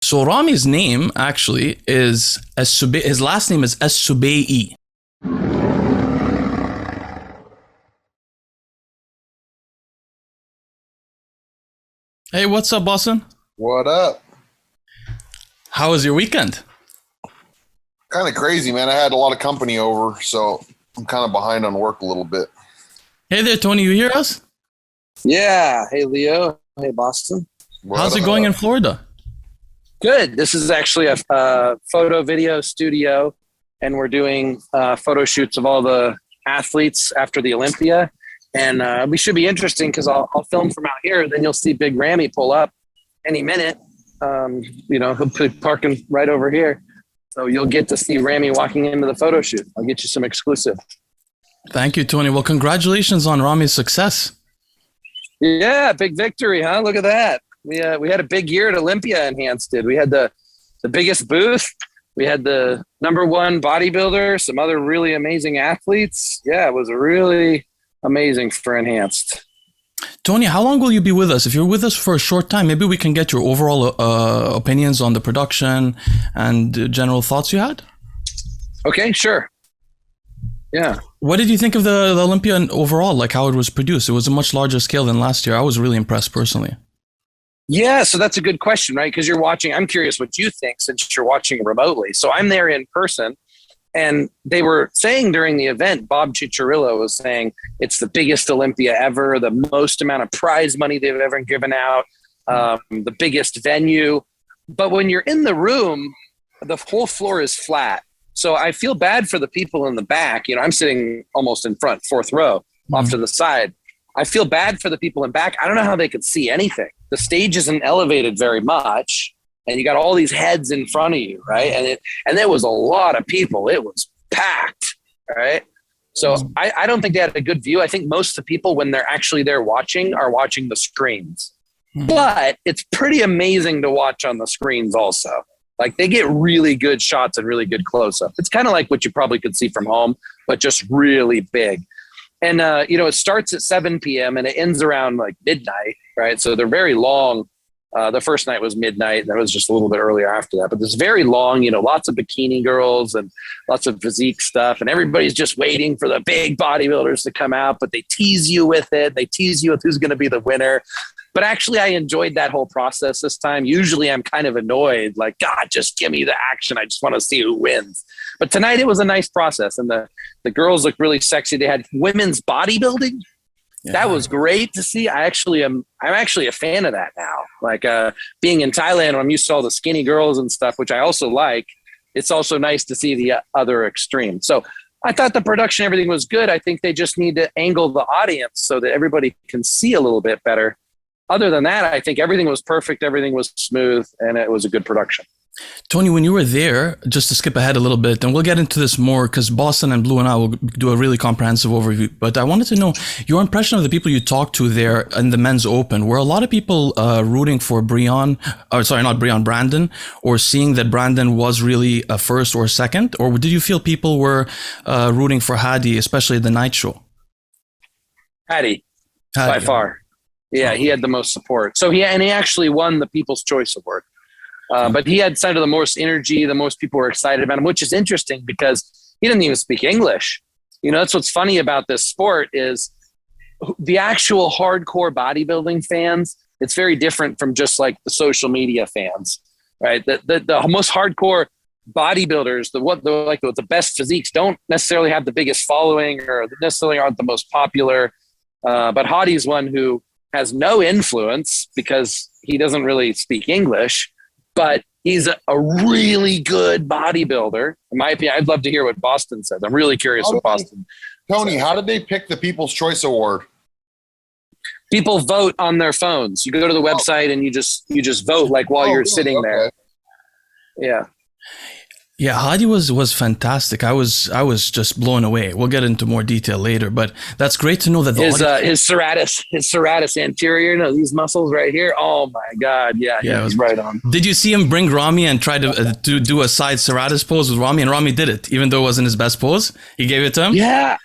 So Ramy's name actually is Subai'i. His last name is Subai'i. Hey, what's up, Bostin? What up? How was your weekend? Kind of crazy, man. I had a lot of company over, so I'm kind of behind on work a little bit. Hey there, Tony. You hear us? Yeah. Hey, Leo. Hey, Bostin. How's it going in Florida? Good. This is actually a photo video studio, and we're doing photo shoots of all the athletes after the Olympia. And we should be interesting because I'll film from out here. Then you'll see Big Ramy pull up any minute. He'll be parking right over here. So you'll get to see Ramy walking into the photo shoot. I'll get you some exclusive. Thank you, Tony. Well, congratulations on Ramy's success. Yeah, big victory, huh? Look at that. We had a big year at Olympia. Enhanced did. We had the biggest booth. We had the #1 bodybuilder, some other really amazing athletes. Yeah, it was really amazing for Enhanced. Tony, how long will you be with us? If you're with us for a short time, maybe we can get your overall opinions on the production and general thoughts you had. Okay, sure. Yeah. What did you think of the Olympia overall, like how it was produced? It was a much larger scale than last year. I was really impressed personally. Yeah, so that's a good question, right? Because you're watching, I'm curious what you think since you're watching remotely. So I'm there in person, and they were saying during the event, Bob Cicherillo was saying it's the biggest Olympia ever, the most amount of prize money they've ever given out, the biggest venue. But when you're in the room, the whole floor is flat. So I feel bad for the people in the back. You know, I'm sitting almost in front, 4th row, off to the side. I feel bad for the people in back. I don't know how they could see anything. The stage isn't elevated very much, and you got all these heads in front of you, right? And there was a lot of people. It was packed, right? So I don't think they had a good view. I think most of the people, when they're actually there watching, are watching the screens. But it's pretty amazing to watch on the screens also. Like, they get really good shots and really good close-up. It's kind of like what you probably could see from home, but just really big. And, it starts at 7 p.m. and it ends around like midnight, right? So they're very long. The first night was midnight, and that was just a little bit earlier after that. But it's very long, lots of bikini girls and lots of physique stuff. And everybody's just waiting for the big bodybuilders to come out, but they tease you with it. They tease you with who's going to be the winner. But actually, I enjoyed that whole process this time. Usually I'm kind of annoyed, like, God, just give me the action. I just want to see who wins. But tonight it was a nice process. And the girls looked really sexy. They had women's bodybuilding. Yeah. That was great to see. I'm actually a fan of that now. Like being in Thailand, when I'm used to all the skinny girls and stuff, which I also like, it's also nice to see the other extreme. So I thought the production, everything was good. I think they just need to angle the audience so that everybody can see a little bit better. Other than that, I think everything was perfect. Everything was smooth, and it was a good production. Tony, when you were there, just to skip ahead a little bit, and we'll get into this more because Bostin and Bleu and I will do a really comprehensive overview. But I wanted to know your impression of the people you talked to there in the men's open. Were a lot of people rooting for Brandon, or seeing that Brandon was really a first or second? Or did you feel people were rooting for Hadi, especially at the night show? Hadi. By far. Yeah, he had the most support. So he actually won the People's Choice Award. But he had some of the most energy, the most people were excited about him, which is interesting because he didn't even speak English. That's what's funny about this sport is the actual hardcore bodybuilding fans, it's very different from just like the social media fans, right? The most hardcore bodybuilders, the best physiques don't necessarily have the biggest following or necessarily aren't the most popular. But Hadi's one who has no influence because he doesn't really speak English, but he's a really good bodybuilder. In my opinion, I'd love to hear what Bostin says. I'm really curious what Bostin Tony, says. How did they pick the People's Choice Award? People vote on their phones. You go to the website and you just vote like while you're sitting there. Yeah. Yeah, Hadi was fantastic. I was just blown away. We'll get into more detail later, but that's great to know that his serratus anterior, these muscles right here. Oh my God, yeah, it was right on. Did you see him bring Ramy and try to do a side serratus pose with Ramy, and Ramy did it, even though it wasn't his best pose? He gave it to him. Yeah.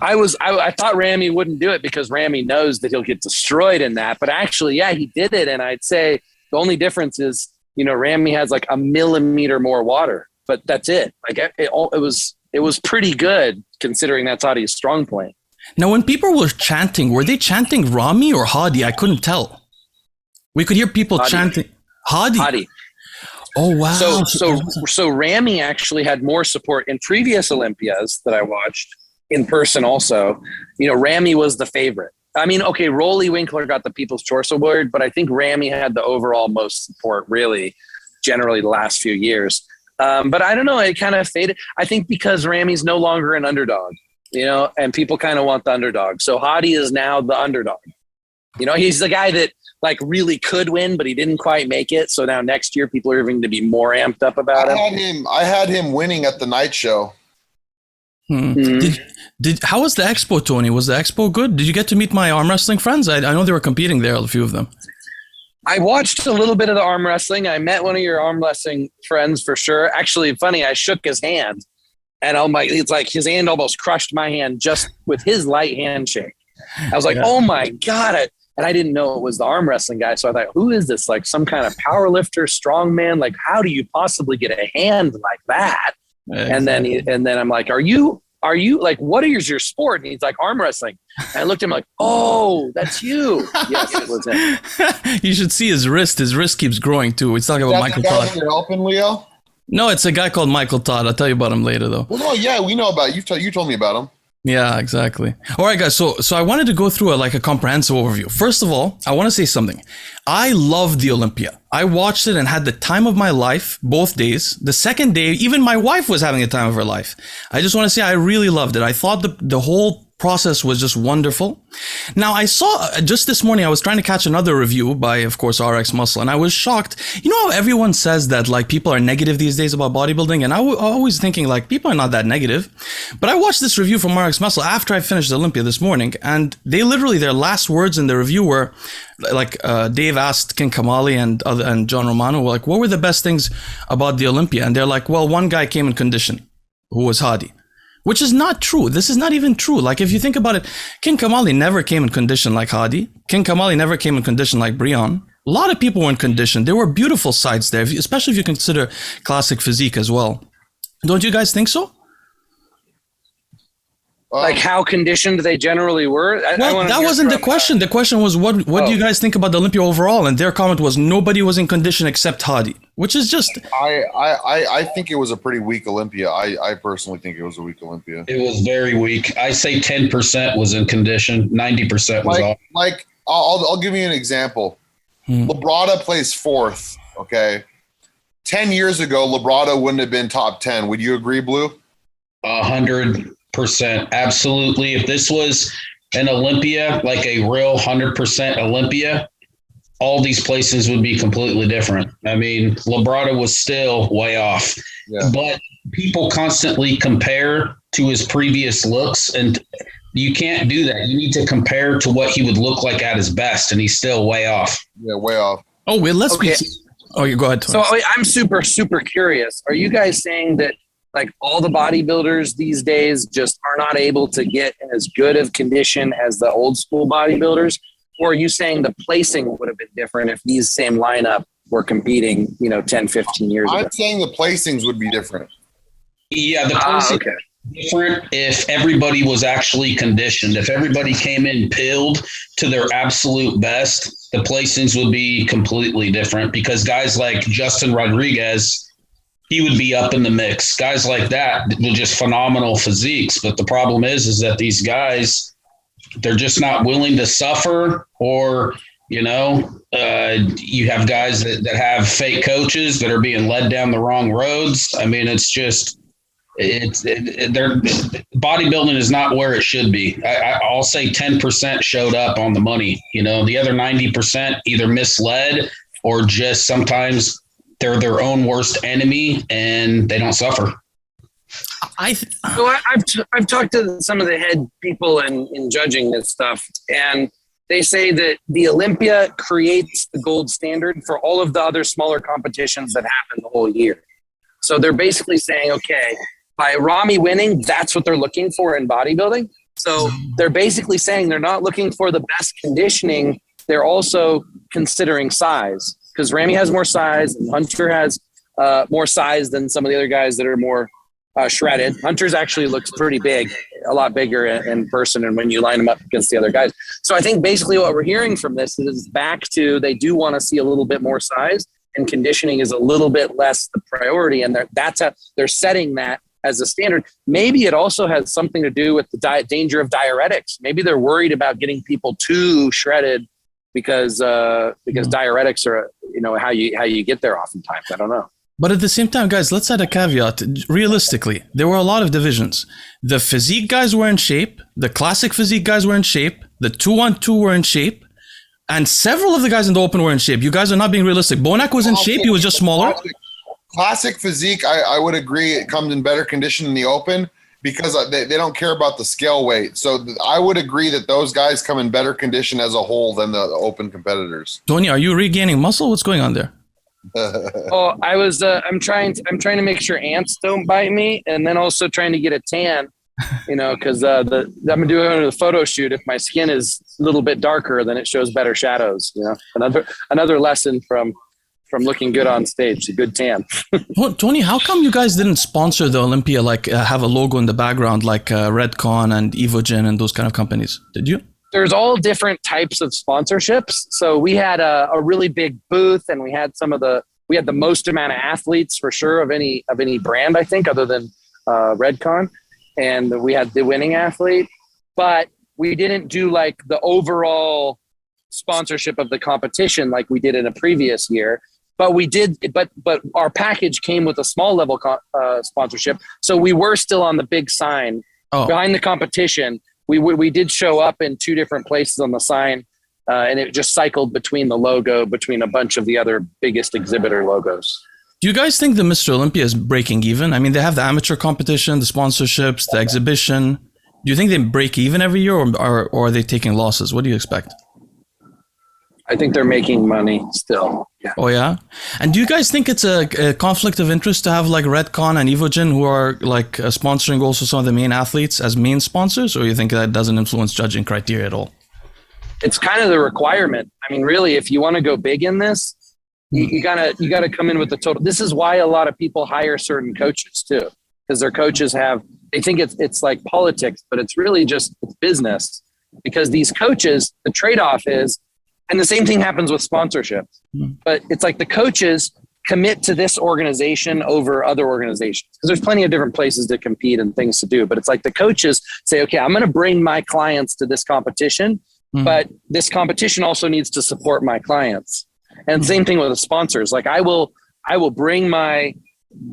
I thought Ramy wouldn't do it because Ramy knows that he'll get destroyed in that, but actually, yeah, he did it, and I'd say the only difference is Ramy has like a millimeter more water, but that's it. Like it was pretty good considering that's Hadi's strong point. Now, when people were chanting, were they chanting Ramy or Hadi? I couldn't tell. We could hear people chanting Hadi. Oh, wow. So Ramy actually had more support in previous Olympias that I watched in person also. Ramy was the favorite. I mean, okay, Rolly Winkler got the People's Choice Award, but I think Ramy had the overall most support, really, generally the last few years. But I don't know, it kind of faded. I think because Ramy's no longer an underdog, and people kind of want the underdog. So Hadi is now the underdog. He's the guy that like really could win, but he didn't quite make it. So now next year, people are going to be more amped up about him. I had him winning at the night show. How was the expo, Tony? Was the expo good? Did you get to meet my arm wrestling friends? I know they were competing there, a few of them. I watched a little bit of the arm wrestling. I met one of your arm wrestling friends for sure. Actually, funny, I shook his hand, and it's like his hand almost crushed my hand just with his light handshake. I was like, oh my God. And I didn't know it was the arm wrestling guy. So I thought, who is this? Like some kind of power lifter, strong man? Like, how do you possibly get a hand like that? Exactly. And then I'm like, are you like, what is your sport? And he's like, arm wrestling. And I looked at him like, oh, that's you. Yes, it was him. You should see his wrist. His wrist keeps growing too. He's talking about Michael Todd. You're helping, Leo? No, it's a guy called Michael Todd. I'll tell you about him later, though. Well, no, yeah, we know about you. You told me about him. Yeah, exactly. All right, guys. So I wanted to go through a comprehensive overview. First of all, I want to say something. I loved the Olympia. I watched it and had the time of my life both days. The second day, even my wife was having the time of her life. I just want to say I really loved it. I thought the whole process was just wonderful. Now, I saw just this morning, I was trying to catch another review by, of course, RX Muscle, and I was shocked. You know how everyone says that like people are negative these days about bodybuilding, and I was always thinking like people are not that negative. But I watched this review from RX Muscle after I finished Olympia this morning, and they literally, their last words in the review were like Dave asked King Kamali and John Romano, like, what were the best things about the Olympia? And they're like, well, one guy came in condition, who was Hadi. Which is not true. This is not even true. Like, if you think about it, King Kamali never came in condition like Hadi. King Kamali never came in condition like Brian. A lot of people were in condition. There were beautiful sides there, especially if you consider classic physique as well. Don't you guys think so? Like how conditioned they generally were? Well, that wasn't the question. The question was, what do you guys think about the Olympia overall? And their comment was, nobody was in condition except Hadi, which is just... I think it was a pretty weak Olympia. I personally think it was a weak Olympia. It was very weak. I say 10% was in condition. 90% was off. Like, I'll give you an example. Labrada plays fourth, okay? 10 years ago, Labrada wouldn't have been top 10. Would you agree, Blue? 100%. Absolutely. If this was an Olympia, like a real 100% Olympia, all these places would be completely different. I mean, Labrada was still way off, but people constantly compare to his previous looks, and you can't do that. You need to compare to what he would look like at his best, and he's still way off. Yeah, way off. Oh, well, let's be... Oh, you go ahead, Tony. So I'm super, super curious. Are you guys saying that like all the bodybuilders these days just are not able to get in as good of condition as the old school bodybuilders? Or are you saying the placing would have been different if these same lineup were competing, 10, 15 years ago? I'm saying the placings would be different. Yeah, the placing would be different if everybody was actually conditioned. If everybody came in pilled to their absolute best, the placings would be completely different, because guys like Justin Rodriguez, he would be up in the mix. Guys like that were just phenomenal physiques. But the problem is that these guys, they're just not willing to suffer, or, you have guys that have fake coaches that are being led down the wrong roads. I mean, it's just, bodybuilding is not where it should be. I'll say 10% showed up on the money. The other 90% either misled or just sometimes they're their own worst enemy and they don't suffer. I've talked to some of the head people in judging this stuff, and they say that the Olympia creates the gold standard for all of the other smaller competitions that happen the whole year. So they're basically saying, okay, by Ramy winning, that's what they're looking for in bodybuilding. So they're basically saying they're not looking for the best conditioning. They're also considering size. because Ramy has more size and Hunter has more size than some of the other guys that are more shredded. Hunter's actually looks pretty big, a lot bigger in person, and when you line him up against the other guys. So I think basically what we're hearing from this is back to they do want to see a little bit more size, and conditioning is a little bit less the priority, and they're setting that as a standard. Maybe it also has something to do with the danger of diuretics. Maybe they're worried about getting people too shredded because diuretics are how you get there oftentimes. I don't know. But at the same time, guys, let's add a caveat. Realistically, there were a lot of divisions. The physique guys were in shape. The classic physique guys were in shape. The 2-on-2 were in shape. And several of the guys in the open were in shape. You guys are not being realistic. Bonac was in shape. He was just smaller. Classic physique, I would agree, it comes in better condition in the open because they don't care about the scale weight. So I would agree that those guys come in better condition as a whole than the open competitors. Tony, are you regaining muscle? What's going on there? Oh, I'm trying to make sure ants don't bite me, and then also trying to get a tan, because I'm doing the photo shoot. If my skin is a little bit darker, then it shows better shadows. Another lesson from looking good on stage, a good tan. Tony, how come you guys didn't sponsor the Olympia, like have a logo in the background like Redcon and Evogen and those kind of companies? Did you? There's all different types of sponsorships. So we had a really big booth, and we had the most amount of athletes for sure of any brand, I think, other than Redcon. And we had the winning athlete, but we didn't do like the overall sponsorship of the competition like we did in a previous year. But we did, but our package came with a small level sponsorship. So we were still on the big sign behind the competition. We did show up in 2 different places on the sign, and it just cycled between the logo, between a bunch of the other biggest exhibitor logos. Do you guys think the Mr. Olympia is breaking even? I mean, they have the amateur competition, the sponsorships, the exhibition. Do you think they break even every year, or are they taking losses? What do you expect? I think they're making money still. Yeah. Oh, yeah? And do you guys think it's a conflict of interest to have like Redcon and Evogen, who are like sponsoring also some of the main athletes as main sponsors, or you think that doesn't influence judging criteria at all? It's kind of the requirement. I mean, really, if you want to go big in this, you gotta come in with the total. This is why a lot of people hire certain coaches too, because their coaches they think it's like politics, but it's really just it's business. Because these coaches, the trade-off is, and the same thing happens with sponsorships, but it's like the coaches commit to this organization over other organizations, because there's plenty of different places to compete and things to do. But it's like the coaches say, okay, I'm going to bring my clients to this competition, but this competition also needs to support my clients. And same thing with the sponsors. Like I will bring my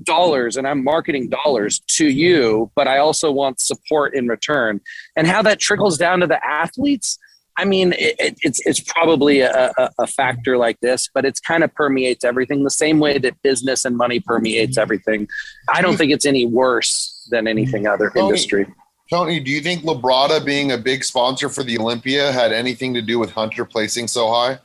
dollars, and I'm marketing dollars to you, but I also want support in return. And how that trickles down to the athletes, I mean, it's probably a factor like this, but it's kind of permeates everything the same way that business and money permeates everything. I don't think it's any worse than anything other industry. Tony, do you think Labrada being a big sponsor for the Olympia had anything to do with Hunter placing so high?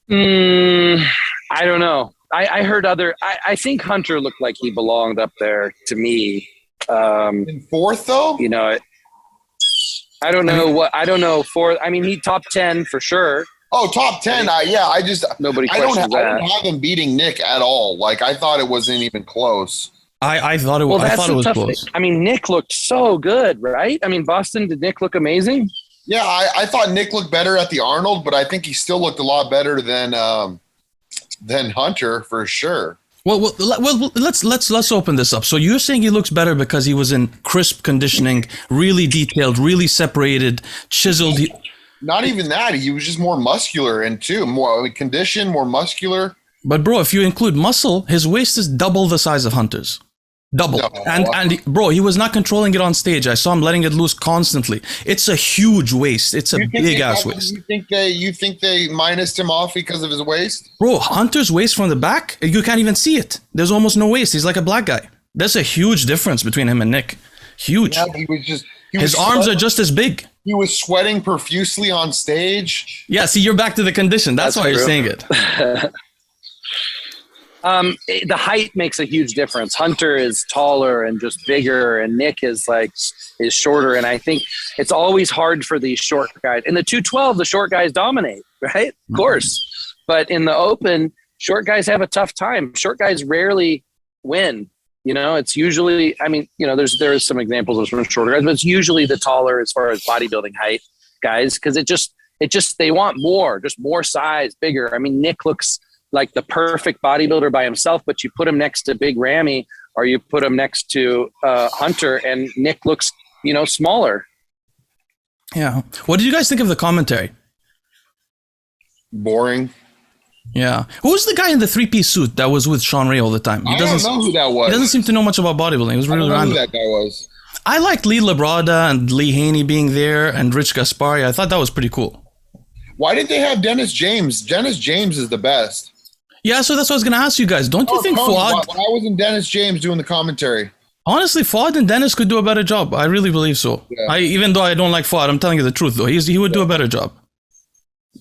I don't know. I heard I think Hunter looked like he belonged up there to me. In 4th though? I don't know. Fourth. I mean, he top 10 for sure. Oh, top 10. Nobody I don't questions that. have him beating Nick at all. Like I thought it wasn't even close. I thought it was. Well, I thought it was close. Thing. I mean, Nick looked so good, right? I mean, Boston, did Nick look amazing? Yeah, I thought Nick looked better at the Arnold, but I think he still looked a lot better than Hunter for sure. Well, let's open this up. So you're saying he looks better because he was in crisp conditioning, really detailed, really separated, chiseled. Not even that. He was just more muscular and more conditioned, more muscular. But bro, if you include muscle, his waist is double the size of Hunter's. Double. No. And bro, he was not controlling it on stage. I saw him letting it loose constantly. It's a huge waist. It's a big ass waist. You think they minused him off because of his waist? Bro, Hunter's waist from the back, you can't even see it. There's almost no waist. He's like a black guy. There's a huge difference between him and Nick. Huge. Yeah, his arms are just as big. He was sweating profusely on stage. Yeah, see, you're back to the condition. That's why you're saying it. The height makes a huge difference. Hunter is taller and just bigger, and Nick is shorter. And I think it's always hard for these short guys. In the 212, the short guys dominate. right? Of course. But in the open, short guys have a tough time. Short guys rarely win. It's usually, there's some examples of some shorter guys, but it's usually the taller as far as bodybuilding height guys, because they want just more size, bigger. I mean, Nick looks like the perfect bodybuilder by himself, but you put him next to Big Ramy or you put him next to Hunter, and Nick looks, smaller. Yeah. What did you guys think of the commentary? Boring. Yeah. Who's the guy in the 3-piece suit that was with Sean Ray all the time? I don't know who that was. He doesn't seem to know much about bodybuilding. It was really random. Who that guy was. I liked Lee Labrada and Lee Haney being there and Rich Gaspari. I thought that was pretty cool. Why did they have Dennis James? Dennis James is the best. Yeah, so that's what I was going to ask you guys. Don't you think Fouad... Why wasn't Dennis James doing the commentary? Honestly, Fouad and Dennis could do a better job. I really believe so. Yeah. Even though I don't like Fouad, I'm telling you the truth, though. He would do a better job.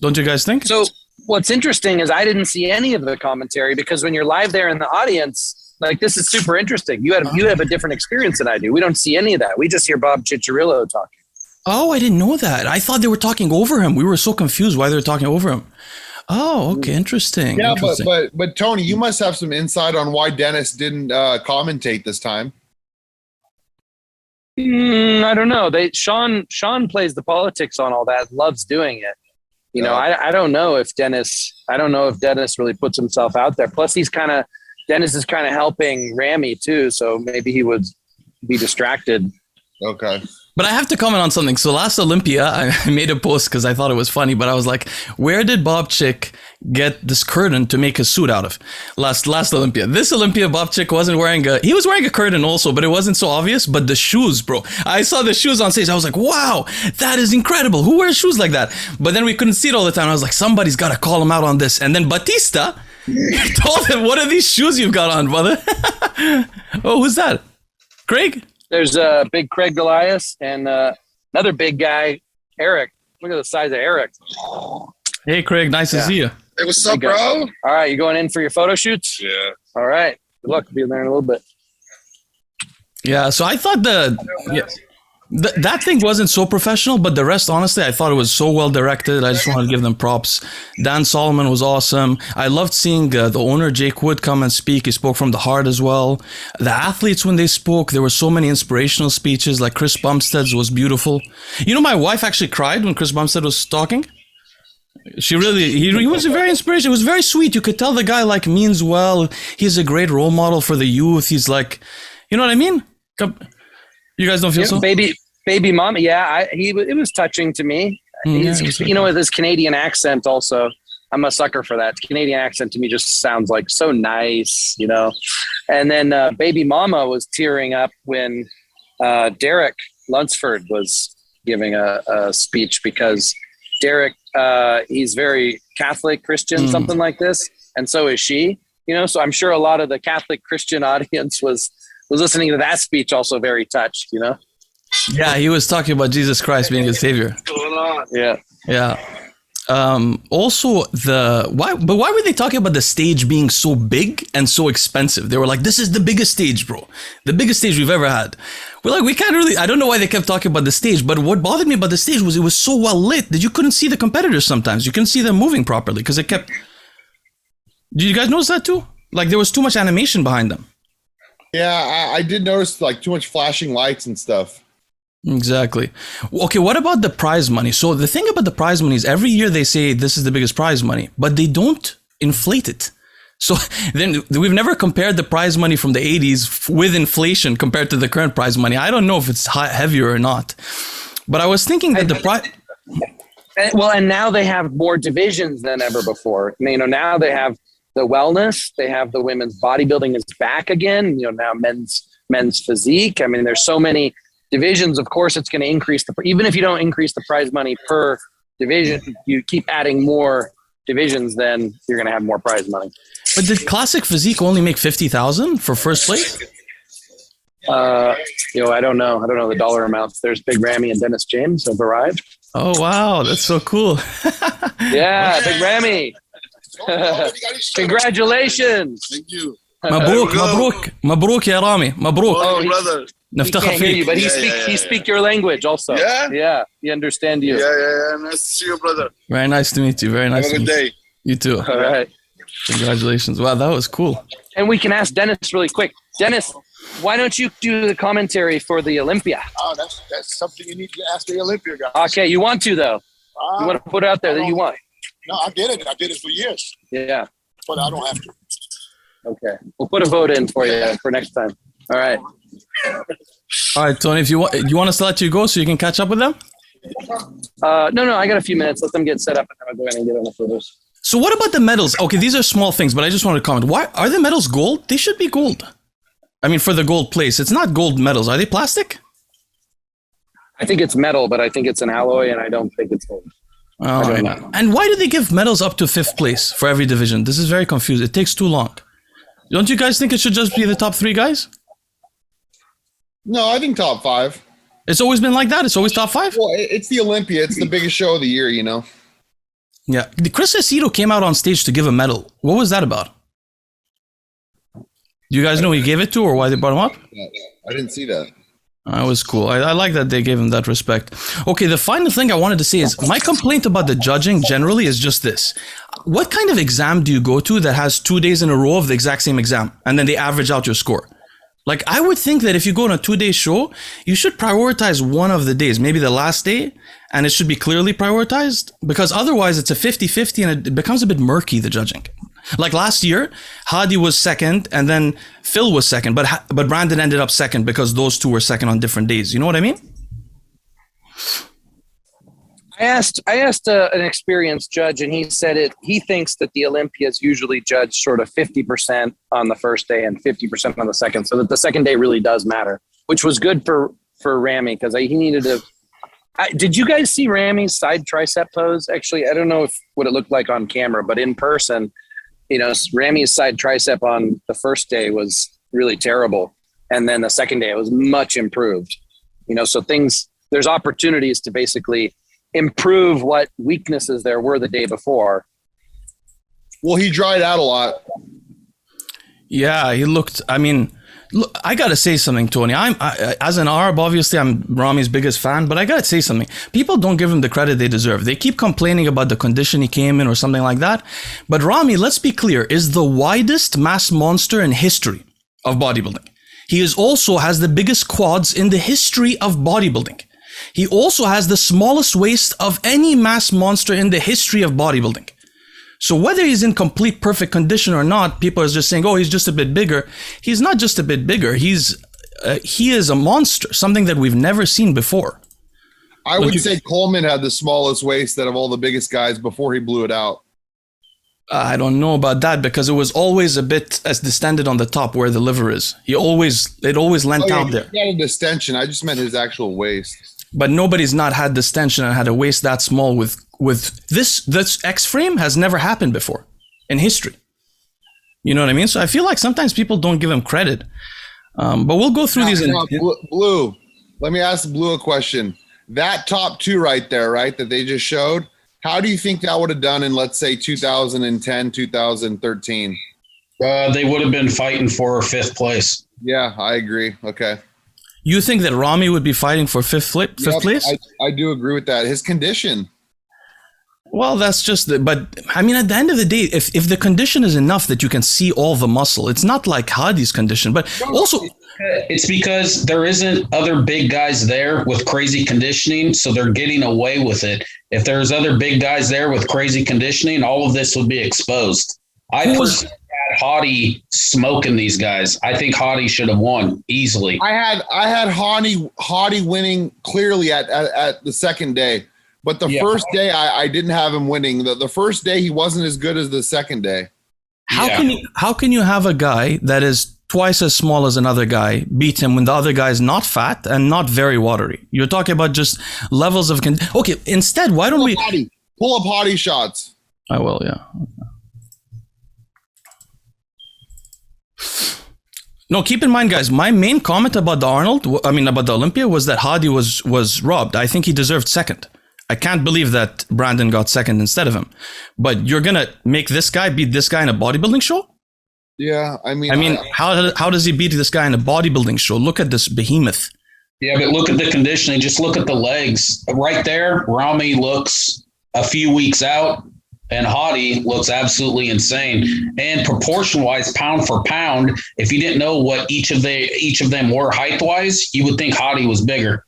Don't you guys think? So what's interesting is I didn't see any of the commentary, because when you're live there in the audience, like, this is super interesting. You have a different experience than I do. We don't see any of that. We just hear Bob Cicciarillo talking. Oh, I didn't know that. I thought they were talking over him. We were so confused why they were talking over him. Oh, okay, interesting. Yeah, interesting. But Tony, you must have some insight on why Dennis didn't commentate this time. I don't know. Sean plays the politics on all that, loves doing it. I don't know if Dennis really puts himself out there. Plus, Dennis is kind of helping Ramy too, so maybe he would be distracted. Okay. But I have to comment on something. So last Olympia, I made a post because I thought it was funny, but I was like, where did Bob Chick get this curtain to make his suit out of? Last Olympia. This Olympia, Bob Chick wasn't he was wearing a curtain also, but it wasn't so obvious. But the shoes, bro. I saw the shoes on stage. I was like, wow, that is incredible. Who wears shoes like that? But then we couldn't see it all the time. I was like, somebody's got to call him out on this. And then Batista told him, what are these shoes you've got on, brother? Oh, who's that? Craig? There's big Craig Goliath and another big guy, Eric. Look at the size of Eric. Hey, Craig. Nice to see you. Hey, what's up, bro? All right, you going in for your photo shoots? Yeah. All right. Good luck. Be there in a little bit. Yeah, so I thought that thing wasn't so professional, but the rest, honestly, I thought it was so well directed. I just wanted to give them props. Dan Solomon was awesome. I loved seeing the owner, Jake Wood, come and speak. He spoke from the heart as well. The athletes, when they spoke, there were so many inspirational speeches, like Chris Bumstead's was beautiful. My wife actually cried when Chris Bumstead was talking. He was very inspirational. It was very sweet. You could tell the guy means well. He's a great role model for the youth. He's like, you know what I mean? You guys don't feel so? Baby mama, yeah. It was touching to me. With his Canadian accent also, I'm a sucker for that. Canadian accent to me just sounds like so nice, And then baby mama was tearing up when Derek Lunsford was giving a speech, because Derek, he's very Catholic Christian, something like this, and so is she. So I'm sure a lot of the Catholic Christian audience was listening to that speech also very touched, Yeah, he was talking about Jesus Christ being his savior. What's going on? Yeah. Also, why were they talking about the stage being so big and so expensive? They were like, "This is the biggest stage, bro. The biggest stage we've ever had." We're like, we can't really. I don't know why they kept talking about the stage, but what bothered me about the stage was it was so well lit that you couldn't see the competitors. Sometimes you couldn't see them moving properly because it kept. Did you guys notice that too? Like there was too much animation behind them. Yeah, I did notice too much flashing lights and stuff. Exactly. Okay, what about the prize money? So the thing about the prize money is every year they say this is the biggest prize money, but they don't inflate it. So then we've never compared the prize money from the 80s with inflation compared to the current prize money. I don't know if it's heavier or not, but I was thinking that the prize... Well, and now they have more divisions than ever before. Now they have the wellness, they have the women's bodybuilding is back again, now men's physique. There's so many divisions. Of course, it's going to increase even if you don't increase the prize money per division, you keep adding more divisions, then you're going to have more prize money. But did Classic Physique only make 50,000 for first place? I don't know. I don't know the dollar amounts. There's Big Ramy and Dennis James have arrived. Oh, wow. That's so cool. Yeah, Big Ramy. Congratulations. Thank you. مبروك يا رامي مبروك. Oh, brother. He can't hear you, but he speak your language also. Yeah? He understand you. Yeah. Nice to see you, brother. Very nice to meet you. Very nice. Have a good day. You too. All right. Congratulations. Wow, that was cool. And we can ask Dennis really quick. Dennis, why don't you do the commentary for the Olympia? Oh, that's something you need to ask the Olympia guys. Okay, you want to though. You want to put it out there that you want. No, I did it. I did it for years, Yeah. but I don't have to. Okay. We'll put a vote in for you for next time. All right. All right, Tony, if you want us to let you go so you can catch up with them? No, I got a few minutes. Let them get set up and then I'll go in and get on the photos. So what about the medals? Okay, these are small things, but I just wanted to comment. Why are the medals gold? They should be gold. I mean, for the gold place, it's not gold medals. Are they plastic? I think it's metal, but I think it's an alloy and I don't think it's gold. Oh, and why do they give medals up to 5th place for every division? This is very confusing. It takes too long. Don't you guys think it should just be the top 3 guys? No, I think top 5. It's always been like that? It's always top 5? Well, it's the Olympia. It's the biggest show of the year, you know. Yeah. Chris Aceto came out on stage to give a medal. What was that about? Do you guys know who he gave it to or why they brought him up? I didn't see that. That was cool. I like that they gave him that respect. Okay, the final thing I wanted to say is my complaint about the judging generally is just this. What kind of exam do you go to that has 2 days in a row of the exact same exam and then they average out your score? Like, I would think that if you go on a 2-day show, you should prioritize one of the days, maybe the last day, and it should be clearly prioritized because otherwise it's a 50-50 and it becomes a bit murky, the judging. Like last year, Hadi was second and then Phil was second, but Brandon ended up second because those two were second on different days. You know what I mean? I asked an experienced judge, and he said he thinks that the Olympias usually judge sort of 50% on the first day and 50% on the second, so that the second day really does matter, which was good for Ramy because he needed to. Did you guys see Ramy's side tricep pose? Actually, I don't know what it looked like on camera, but in person, you know, Ramy's side tricep on the first day was really terrible, and then the second day it was much improved. You know, so there's opportunities to basically improve what weaknesses there were the day before. Well, he dried out a lot. Yeah, he looked, I mean, look, I got to say something, Tony. As an Arab, obviously, I'm Ramy's biggest fan, but I got to say something. People don't give him the credit they deserve. They keep complaining about the condition he came in or something like that. But Ramy, let's be clear, is the widest mass monster in history of bodybuilding. He also has the biggest quads in the history of bodybuilding. He also has the smallest waist of any mass monster in the history of bodybuilding. So whether he's in complete perfect condition or not, people are just saying, oh, he's just a bit bigger. He's not just a bit bigger. He is a monster, something that we've never seen before. I would say Coleman had the smallest waist out of all the biggest guys before he blew it out. I don't know about that because it was always a bit as distended on the top where the liver is. It always lent out there. He had a distension. I just meant his actual waist. But nobody's not had distension and had a waist that small with this X frame has never happened before in history. You know what I mean? So I feel like sometimes people don't give him credit. But we'll go through these. Blue, let me ask Blue a question. That top 2 right there, right, that they just showed, how do you think that would have done in, let's say, 2010, 2013? They would have been fighting for 5th place. Yeah, I agree. Okay. You think that Ramy would be fighting for fifth place? I do agree with that. His condition. Well, that's just but I mean, at the end of the day, if the condition is enough that you can see all the muscle, it's not like Hadi's condition, but also it's because there isn't other big guys there with crazy conditioning, so they're getting away with it. If there's other big guys there with crazy conditioning, all of this would be exposed. I personally had Hadi smoking these guys. I think Hadi should have won easily. I had Hadi winning clearly at the second day, but the first day I didn't have him winning. The first day he wasn't as good as the second day. How can you have a guy that is twice as small as another guy beat him when the other guy is not fat and not very watery? You're talking about just levels of okay. Instead, why don't we pull up Hadi shots? I will, yeah. No, keep in mind, guys, my main comment about about the Olympia was that Hadi was robbed. I think he deserved second. I can't believe that Brandon got second instead of him. But you're going to make this guy beat this guy in a bodybuilding show? Yeah, I mean, how does he beat this guy in a bodybuilding show? Look at this behemoth. Yeah, but look at the conditioning. Just look at the legs. Right there, Ramy looks a few weeks out, and Hadi looks absolutely insane. And proportion-wise, pound for pound, if you didn't know what each of them were height-wise, you would think Hadi was bigger.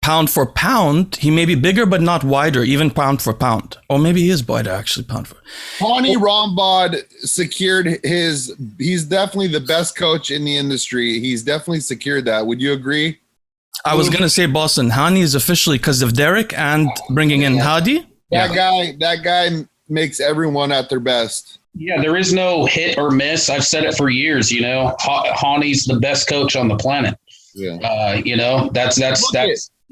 Pound for pound, he may be bigger but not wider, even pound for pound. Or maybe he is wider, actually, pound for. Hani Rambod secured he's definitely the best coach in the industry. He's definitely secured that. Would you agree? I was going to say Boston. Hani is officially because of Derek and bringing in Hadi. That guy makes everyone at their best. Yeah, there is no hit or miss. I've said it for years, Hani's the best coach on the planet. Yeah. That's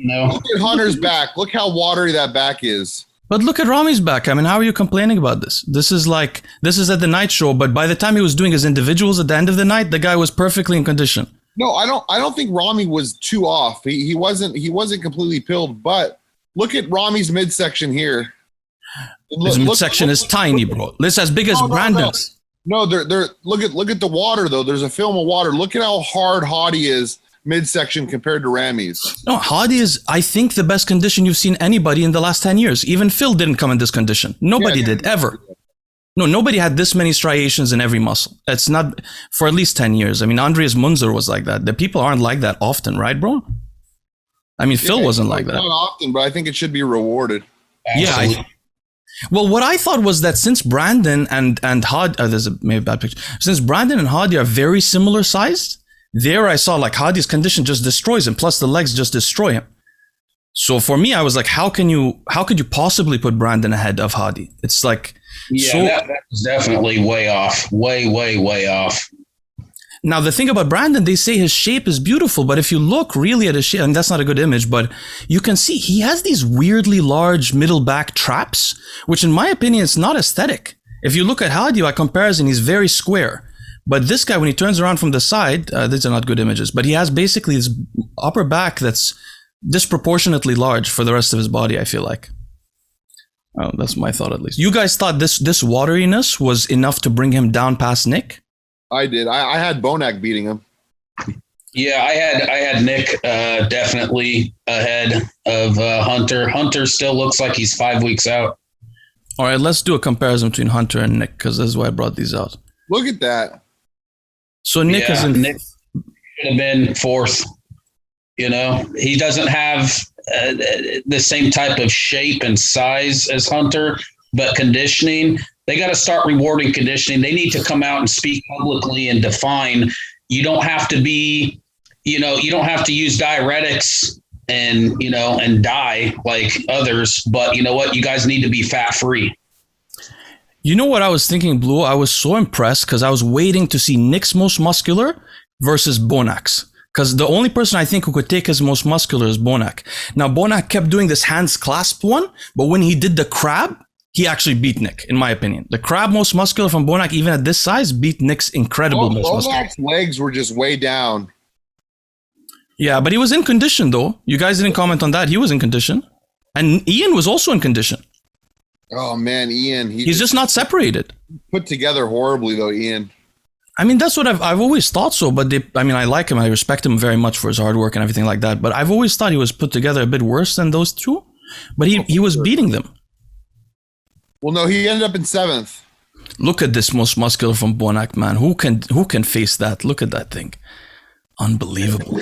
Look at Hunter's back. Look how watery that back is. But look at Ramy's back. I mean, how are you complaining about this? This is at the night show, but by the time he was doing his individuals at the end of the night, the guy was perfectly in condition. No, I don't think Ramy was too off. He wasn't completely pilled, but look at Ramy's midsection here. His midsection is tiny, bro. It's as big as Brandon's. No, they're look at the water though. There's a film of water. Look at how hard Hadi is midsection compared to Ramy's. No, Hadi is, I think, the best condition you've seen anybody in the last 10 years. Even Phil didn't come in this condition. Nobody did, ever. No, nobody had this many striations in every muscle. It's not for at least 10 years. I mean, Andreas Munzer was like that. The people aren't like that often, right, bro? I mean, Phil wasn't like that. Not often, but I think it should be rewarded. Absolutely. Yeah. Well, what I thought was that since Brandon and Hadi, there's maybe a bad picture. Since Brandon and Hadi are very similar sized, there I saw like Hadi's condition just destroys him. Plus the legs just destroy him. So for me, I was like, how could you possibly put Brandon ahead of Hadi? It's like, that was definitely way off. Way off. Now, the thing about Brandon, they say his shape is beautiful, but if you look really at his shape, and that's not a good image, but you can see he has these weirdly large middle back traps, which in my opinion, is not aesthetic. If you look at Hadi by comparison, he's very square. But this guy, when he turns around from the side, these are not good images, but he has basically this upper back that's disproportionately large for the rest of his body, I feel like. Oh, that's my thought, at least. You guys thought this wateriness was enough to bring him down past Nick? I did. I had Bonac beating him. Yeah, I had Nick definitely ahead of Hunter. Hunter still looks like he's 5 weeks out. All right, let's do a comparison between Hunter and Nick, because that's why I brought these out. Look at that. So Nick Nick should have been fourth. He doesn't have the same type of shape and size as Hunter, but conditioning, they got to start rewarding conditioning. They need to come out and speak publicly and define. You don't have to be, you don't have to use diuretics and die like others, but you know what? You guys need to be fat free. You know what I was thinking, Blue? I was so impressed because I was waiting to see Nick's most muscular versus Bonac's. Because the only person I think who could take his most muscular is Bonac. Now, Bonac kept doing this hands clasp one, but when he did the crab, he actually beat Nick, in my opinion. The crab most muscular from Bonac, even at this size, beat Nick's incredible most muscular. Bonac's legs were just way down. Yeah, but he was in condition, though. You guys didn't comment on that. He was in condition. And Ian was also in condition. Oh, man, Ian. He's just not separated. Put together horribly, though, Ian. I mean, that's what I've always thought so, but I like him. I respect him very much for his hard work and everything like that. But I've always thought he was put together a bit worse than those two. But he was beating them. Well, no, he ended up in 7th. Look at this most muscular from Bonac, man. Who can face that? Look at that thing. Unbelievable.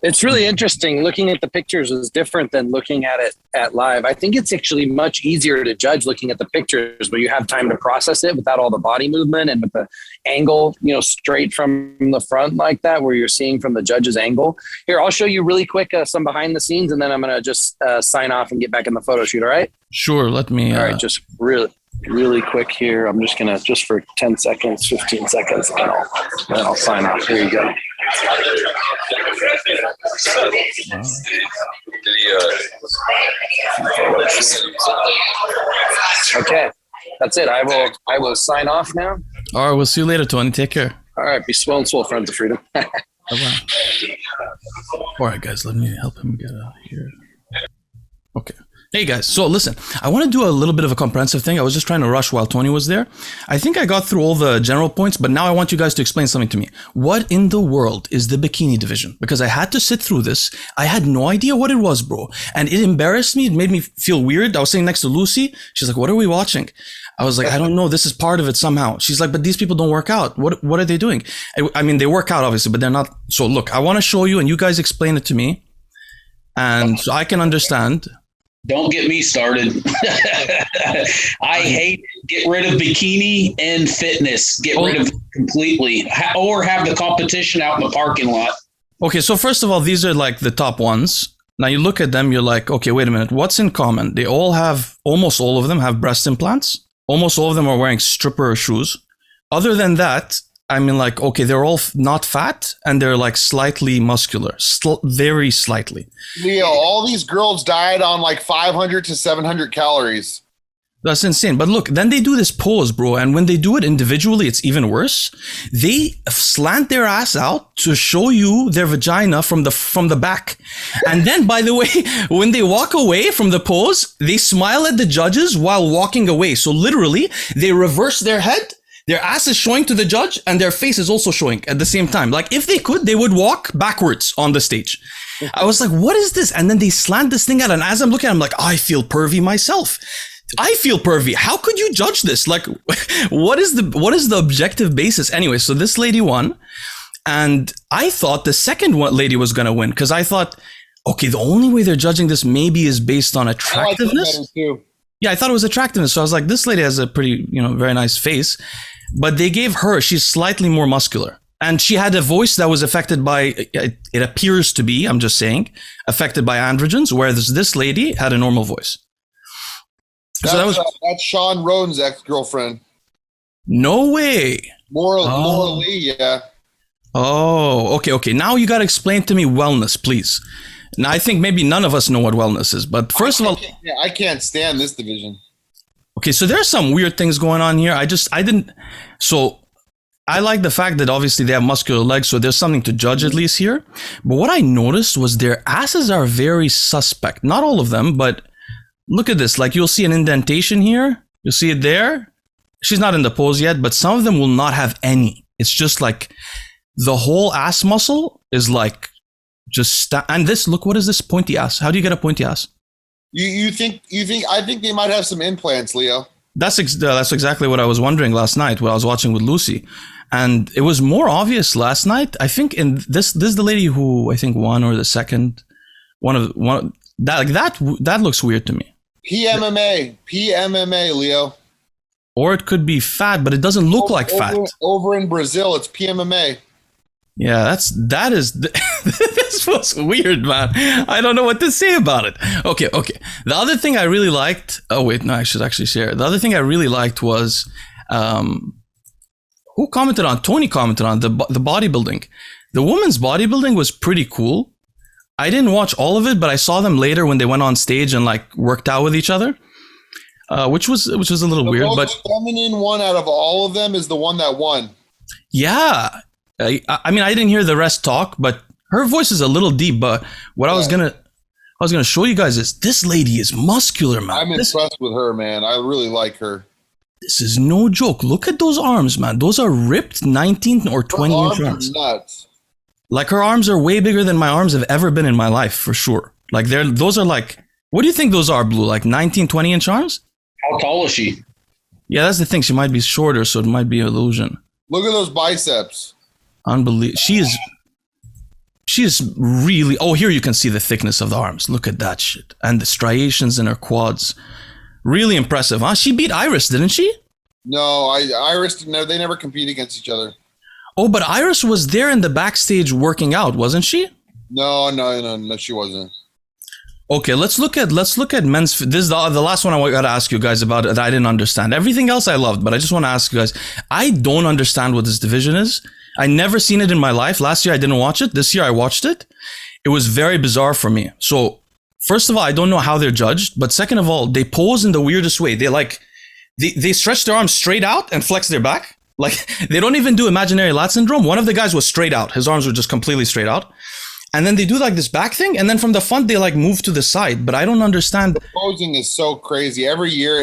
It's really interesting. Looking at the pictures is different than looking at it at live. I think it's actually much easier to judge looking at the pictures where you have time to process it without all the body movement and with the angle, straight from the front like that, where you're seeing from the judge's angle. Here, I'll show you really quick some behind the scenes, and then I'm going to just sign off and get back in the photo shoot. All right? Sure. Let me. All right. Just really quick here. I'm just going to, just for 10 seconds, 15 seconds, and then I'll sign off. Here you go. Okay, that's it. I will sign off now. All right, we'll see you later, Tony. Take care. All right, be swell and swole, friends of freedom. Bye-bye. All right, guys, let me help him get out of here. Okay. Hey guys, so listen, I want to do a little bit of a comprehensive thing. I was just trying to rush while Tony was there. I think I got through all the general points, but now I want you guys to explain something to me. What in the world is the bikini division? Because I had to sit through this. I had no idea what it was, bro. And it embarrassed me. It made me feel weird. I was sitting next to Lucy. She's like, what are we watching? I was like, I don't know. This is part of it somehow. She's like, but these people don't work out. What are they doing? I mean, they work out obviously, but they're not. So look, I want to show you and you guys explain it to me. And so I can understand. Don't get me started. I hate it. Get rid of bikini and fitness. Get rid of it completely. Or have the competition out in the parking lot. Okay, so first of all, these are like the top ones. Now you look at them, you're like, okay, wait a minute. What's in common? They all have, almost all of them have breast implants. Almost all of them are wearing stripper shoes. Other than that, I mean, like, okay, they're all not fat and they're like slightly muscular, very slightly. Leo, all these girls died on like 500 to 700 calories. That's insane. But look, then they do this pose, bro. And when they do it individually, it's even worse. They slant their ass out to show you their vagina from the back. And then, by the way, when they walk away from the pose, they smile at the judges while walking away. So literally, they reverse their head. Their ass is showing to the judge and their face is also showing at the same time. Like if they could, they would walk backwards on the stage. I was like, what is this? And then they slant this thing out. And as I'm looking at it, I'm like, I feel pervy myself. I feel pervy. How could you judge this? Like, what is the objective basis? Anyway, so this lady won. And I thought the second one lady was going to win because I thought, okay, the only way they're judging this maybe is based on attractiveness. I like that too. Yeah, I thought it was attractiveness. So I was like, this lady has a pretty, very nice face. But they gave her, she's slightly more muscular. And she had a voice that was affected by, it appears to be, I'm just saying, affected by androgens, whereas this lady had a normal voice. That's Sean Roden's ex-girlfriend. No way. Morally, yeah. Oh, okay. Now you got to explain to me wellness, please. Now, I think maybe none of us know what wellness is, but first of all, I can't stand this division. Okay, so there's some weird things going on here. So I like the fact that obviously they have muscular legs, so there's something to judge at least here. But what I noticed was their asses are very suspect. Not all of them, but look at this. Like you'll see an indentation here. You'll see it there. She's not in the pose yet, but some of them will not have any. It's just like the whole ass muscle is like and this, look, what is this pointy ass? How do you get a pointy ass? I think they might have some implants, Leo. That's exactly what I was wondering last night when I was watching with Lucy. And it was more obvious last night. I think in this is the lady who I think won or the second that looks weird to me. PMMA, Leo. Or it could be fat, but it doesn't look like fat. Over in Brazil, it's PMMA. Yeah, that is this was weird, man. I don't know what to say about it. Okay. The other thing I really liked. Oh wait, no, I should actually share. The other thing I really liked was, who commented on? Tony commented on the bodybuilding. The women's bodybuilding was pretty cool. I didn't watch all of it, but I saw them later when they went on stage and like worked out with each other, which was a little weird. The but most feminine one out of all of them is the one that won. Yeah. I mean, I didn't hear the rest talk, but her voice is a little deep. But what I was gonna show you guys is this lady is muscular, man. I'm impressed with her, man. I really like her. This is no joke. Look at those arms, man. Those are ripped 19 or 20 inch arms. Nuts. Like her arms are way bigger than my arms have ever been in my life, for sure. Like those are like, what do you think those are, Blue? Like 19, 20 inch arms? How tall is she? Yeah, that's the thing. She might be shorter, so it might be an illusion. Look at those biceps. Unbelievable. She is really, here you can see the thickness of the arms. Look at that shit. And the striations in her quads. Really impressive, huh? She beat Iris, didn't she? No, Iris, they never compete against each other. Oh, but Iris was there in the backstage working out, wasn't she? No, she wasn't. Okay, let's look at men's. This is the last one I got to ask you guys about that I didn't understand. Everything else I loved, but I just want to ask you guys. I don't understand what this division is. I never seen it in my life. Last year I didn't watch it. This year I watched it. It was very bizarre for me. So first of all, I don't know how they're judged, but second of all, they pose in the weirdest way. They stretch their arms straight out and flex their back. Like they don't even do imaginary lat syndrome. One of the guys was straight out. His arms were just completely straight out. and then they do like this back thing, and then from the front they like move to the side. But I don't understand. The posing is so crazy. Every year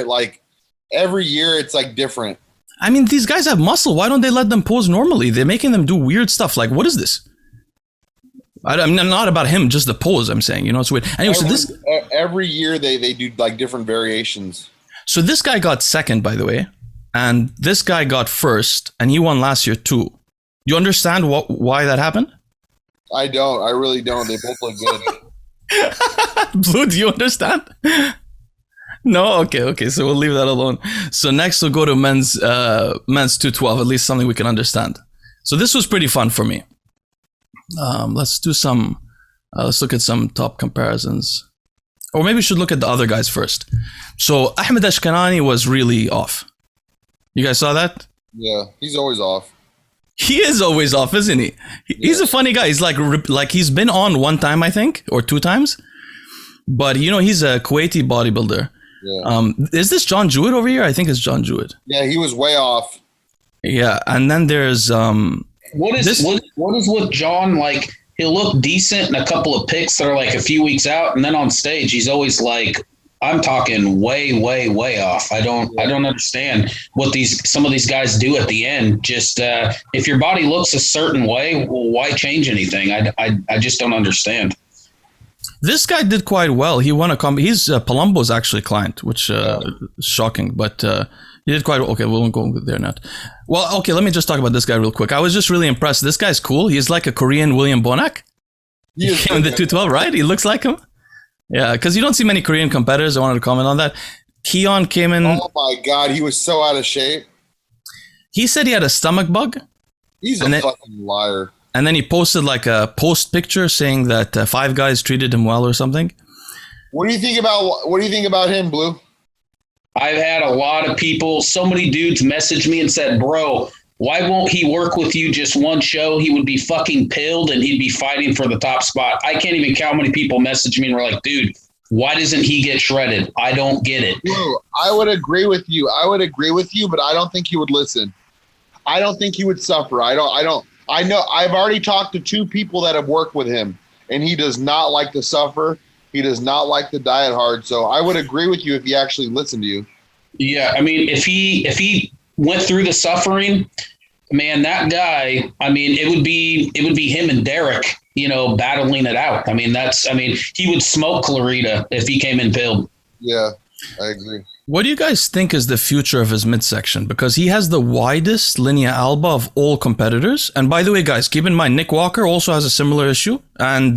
it's like different. I mean, these guys have muscle. Why don't they let them pose normally? They're making them do weird stuff. Like, what is this? I'm not about him, just the pose. I'm saying, it's weird. Anyway, every year they do like different variations. So this guy got second, by the way, and this guy got first, and he won last year too. You understand why that happened? I don't. I really don't. They both look good. Blue, do you understand? No? Okay. So we'll leave that alone. So next we'll go to men's 212, at least something we can understand. So this was pretty fun for me. Let's look at some top comparisons. Or maybe we should look at the other guys first. So Ahmed Ashkanani was really off. You guys saw that? Yeah, he's always off. He is always off, isn't he? He's a funny guy. He's like he's been on one time, I think, or two times. But he's a Kuwaiti bodybuilder. Yeah. Is this John Jewett over here? I think it's John Jewett. Yeah, he was way off. Yeah, and then there's what is with John? Like, he'll look decent in a couple of pics that are like a few weeks out, and then on stage he's always like, I'm talking way, way, way off. I don't understand what some of these guys do at the end. Just if your body looks a certain way, well, why change anything? I just don't understand. This guy did quite well. He won he's Palumbo's actually client, which is shocking, but he did quite well. Okay, we won't go there now. Well, okay, let me just talk about this guy real quick. I was just really impressed. This guy's cool. He's like a Korean William Bonac. He came in the 212, right? He looks like him. Yeah, because you don't see many Korean competitors. I wanted to comment on that. Keon came in. Oh my God, he was so out of shape. He said he had a stomach bug. He's a fucking liar. And then he posted like a post picture saying that 5 guys treated him well or something. What do you think about him, Blue? I've had a lot of people, so many dudes message me and said, bro, why won't he work with you just one show? He would be fucking pilled and he'd be fighting for the top spot. I can't even count how many people message me and were like, dude, why doesn't he get shredded? I don't get it. Blue, I would agree with you, but I don't think he would listen. I don't think he would suffer. I know I've already talked to 2 people that have worked with him, and he does not like to suffer. He does not like to diet hard. So I would agree with you if he actually listened to you. Yeah, I mean, if he went through the suffering, man, that guy, I mean, it would be him and Derek, battling it out. I mean, he would smoke Clarita if he came in pilled. Yeah, I agree. What do you guys think is the future of his midsection? Because he has the widest linea alba of all competitors. And by the way, guys, keep in mind, Nick Walker also has a similar issue. And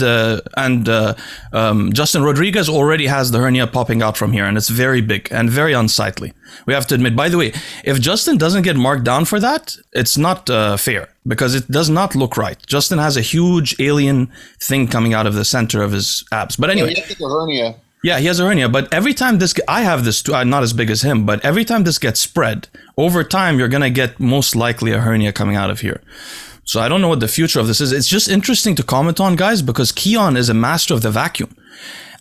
Justin Rodriguez already has the hernia popping out from here. And it's very big and very unsightly. We have to admit, by the way, if Justin doesn't get marked down for that, it's not fair. Because it does not look right. Justin has a huge alien thing coming out of the center of his abs. But anyway. Yeah, he has a hernia. Yeah, he has a hernia, but every time I have this too, not as big as him, but every time this gets spread, over time, you're going to get most likely a hernia coming out of here. So I don't know what the future of this is. It's just interesting to comment on, guys, because Keon is a master of the vacuum.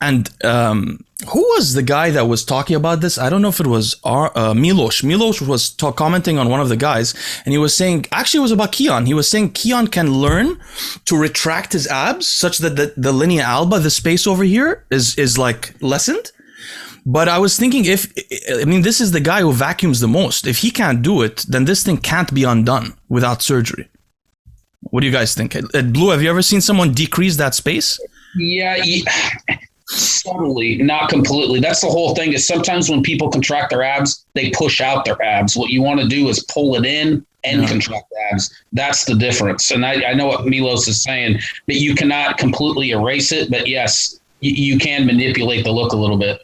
And who was the guy that was talking about this? I don't know if it was Milos. Milos was commenting on one of the guys, and he was saying, actually it was about Keon. He was saying Keon can learn to retract his abs such that the linea alba, the space over here, is like lessened. But I was thinking this is the guy who vacuums the most. If he can't do it, then this thing can't be undone without surgery. What do you guys think? Blue, have you ever seen someone decrease that space? Yeah. Subtly, not completely. That's the whole thing, is sometimes when people contract their abs, they push out their abs. What you want to do is pull it in and contract the abs. That's the difference. And I know what Milos is saying, but you cannot completely erase it. But yes, you can manipulate the look a little bit.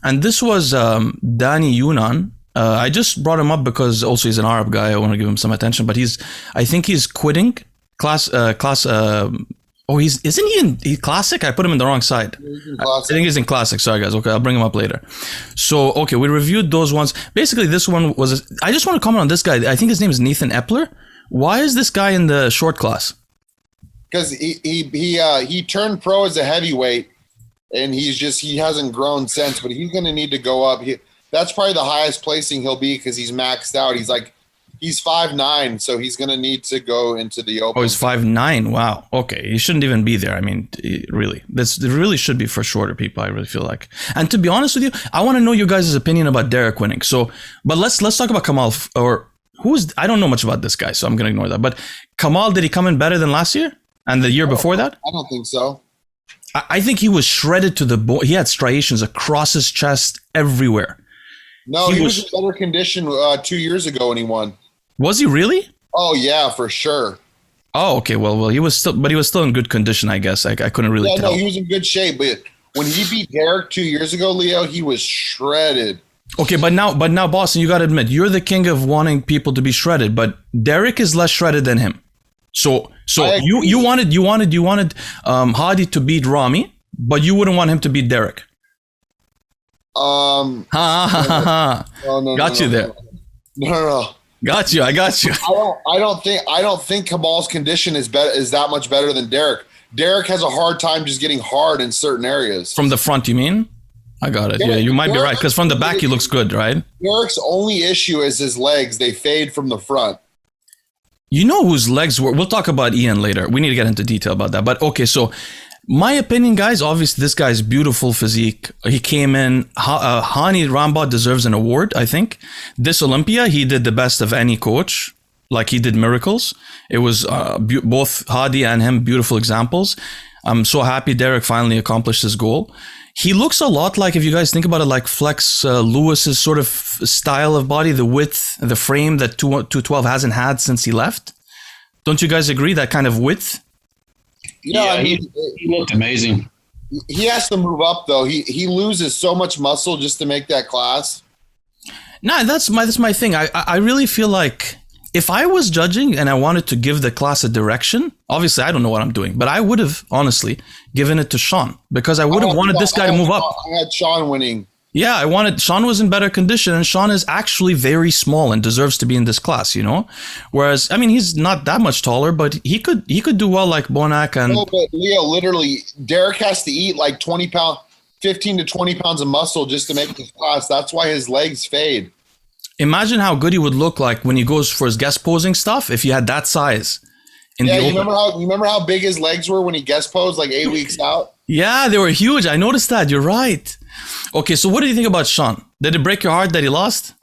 And this was Danny Yunan. I just brought him up because also he's an Arab guy. I want to give him some attention, but I think he's quitting class. Isn't he in classic? I put him in the wrong side. I think he's in classic. Sorry guys. Okay, I'll bring him up later. So, okay, we reviewed those ones. Basically, this one was, I just want to comment on this guy. I think his name is Nathan Epler. Why is this guy in the short class? Because he turned pro as a heavyweight, and he hasn't grown since, but he's going to need to go up. That's probably the highest placing he'll be because he's maxed out. He's like He's 5'9", so he's going to need to go into the open. Oh, he's 5'9". Wow. Okay, he shouldn't even be there. I mean, really, it really should be for shorter people. I really feel like. And to be honest with you, I want to know your guys' opinion about Derek winning. So, but let's talk about Kamal or who's. I don't know much about this guy, so I'm going to ignore that. But Kamal, did he come in better than last year and the year before that? I don't think so. I think he was shredded to the bone. He had striations across his chest everywhere. No, he was in better condition 2 years ago when he won. Was he really? Oh yeah, for sure. Oh, okay. Well, he was still in good condition, I guess. I couldn't really tell. No, he was in good shape. But when he beat Derek 2 years ago, Leo, he was shredded. Okay, but now, Bostin, you got to admit, you're the king of wanting people to be shredded, but Derek is less shredded than him. So you wanted Hadi to beat Ramy, but you wouldn't want him to beat Derek. No, Got you there. No. Got you. I got you. I don't think Kamal's condition is that much better than Derek. Derek has a hard time just getting hard in certain areas. From the front, you mean? I got it. Yeah, you might be right. Because from the back, he looks good, right? Derek's only issue is his legs. They fade from the front. You know whose legs were... We'll talk about Ian later. We need to get into detail about that. But okay, so my opinion, guys, obviously this guy's beautiful physique. He came in... Hani Rambod deserves an award, I think. This Olympia, he did the best of any coach. Like, he did miracles. It was both Hadi and him beautiful examples. I'm so happy Derek finally accomplished his goal. He looks a lot like, if you guys think about it, like Flex Lewis's sort of style of body, the width, the frame that 212 hasn't had since he left. Don't you guys agree, that kind of width? Yeah, he looked amazing. He has to move up, though. He loses so much muscle just to make that class. Nah, that's my thing. I really feel like if I was judging and I wanted to give the class a direction, obviously I don't know what I'm doing, but I would have honestly given it to Sean because I would have wanted this guy to move up. I had Sean winning. Yeah, Sean was in better condition, and Sean is actually very small and deserves to be in this class, you know? Whereas, I mean, he's not that much taller, but he could do well like Bonac and... No, but Leo, literally, Derek has to eat like 15 to 20 pounds of muscle just to make this class. That's why his legs fade. Imagine how good he would look like when he goes for his guest posing stuff if he had that size. You remember how big his legs were when he guest posed like 8 weeks out? Yeah, they were huge. I noticed that. You're right. Okay, so what do you think about Sean? Did it break your heart that he lost?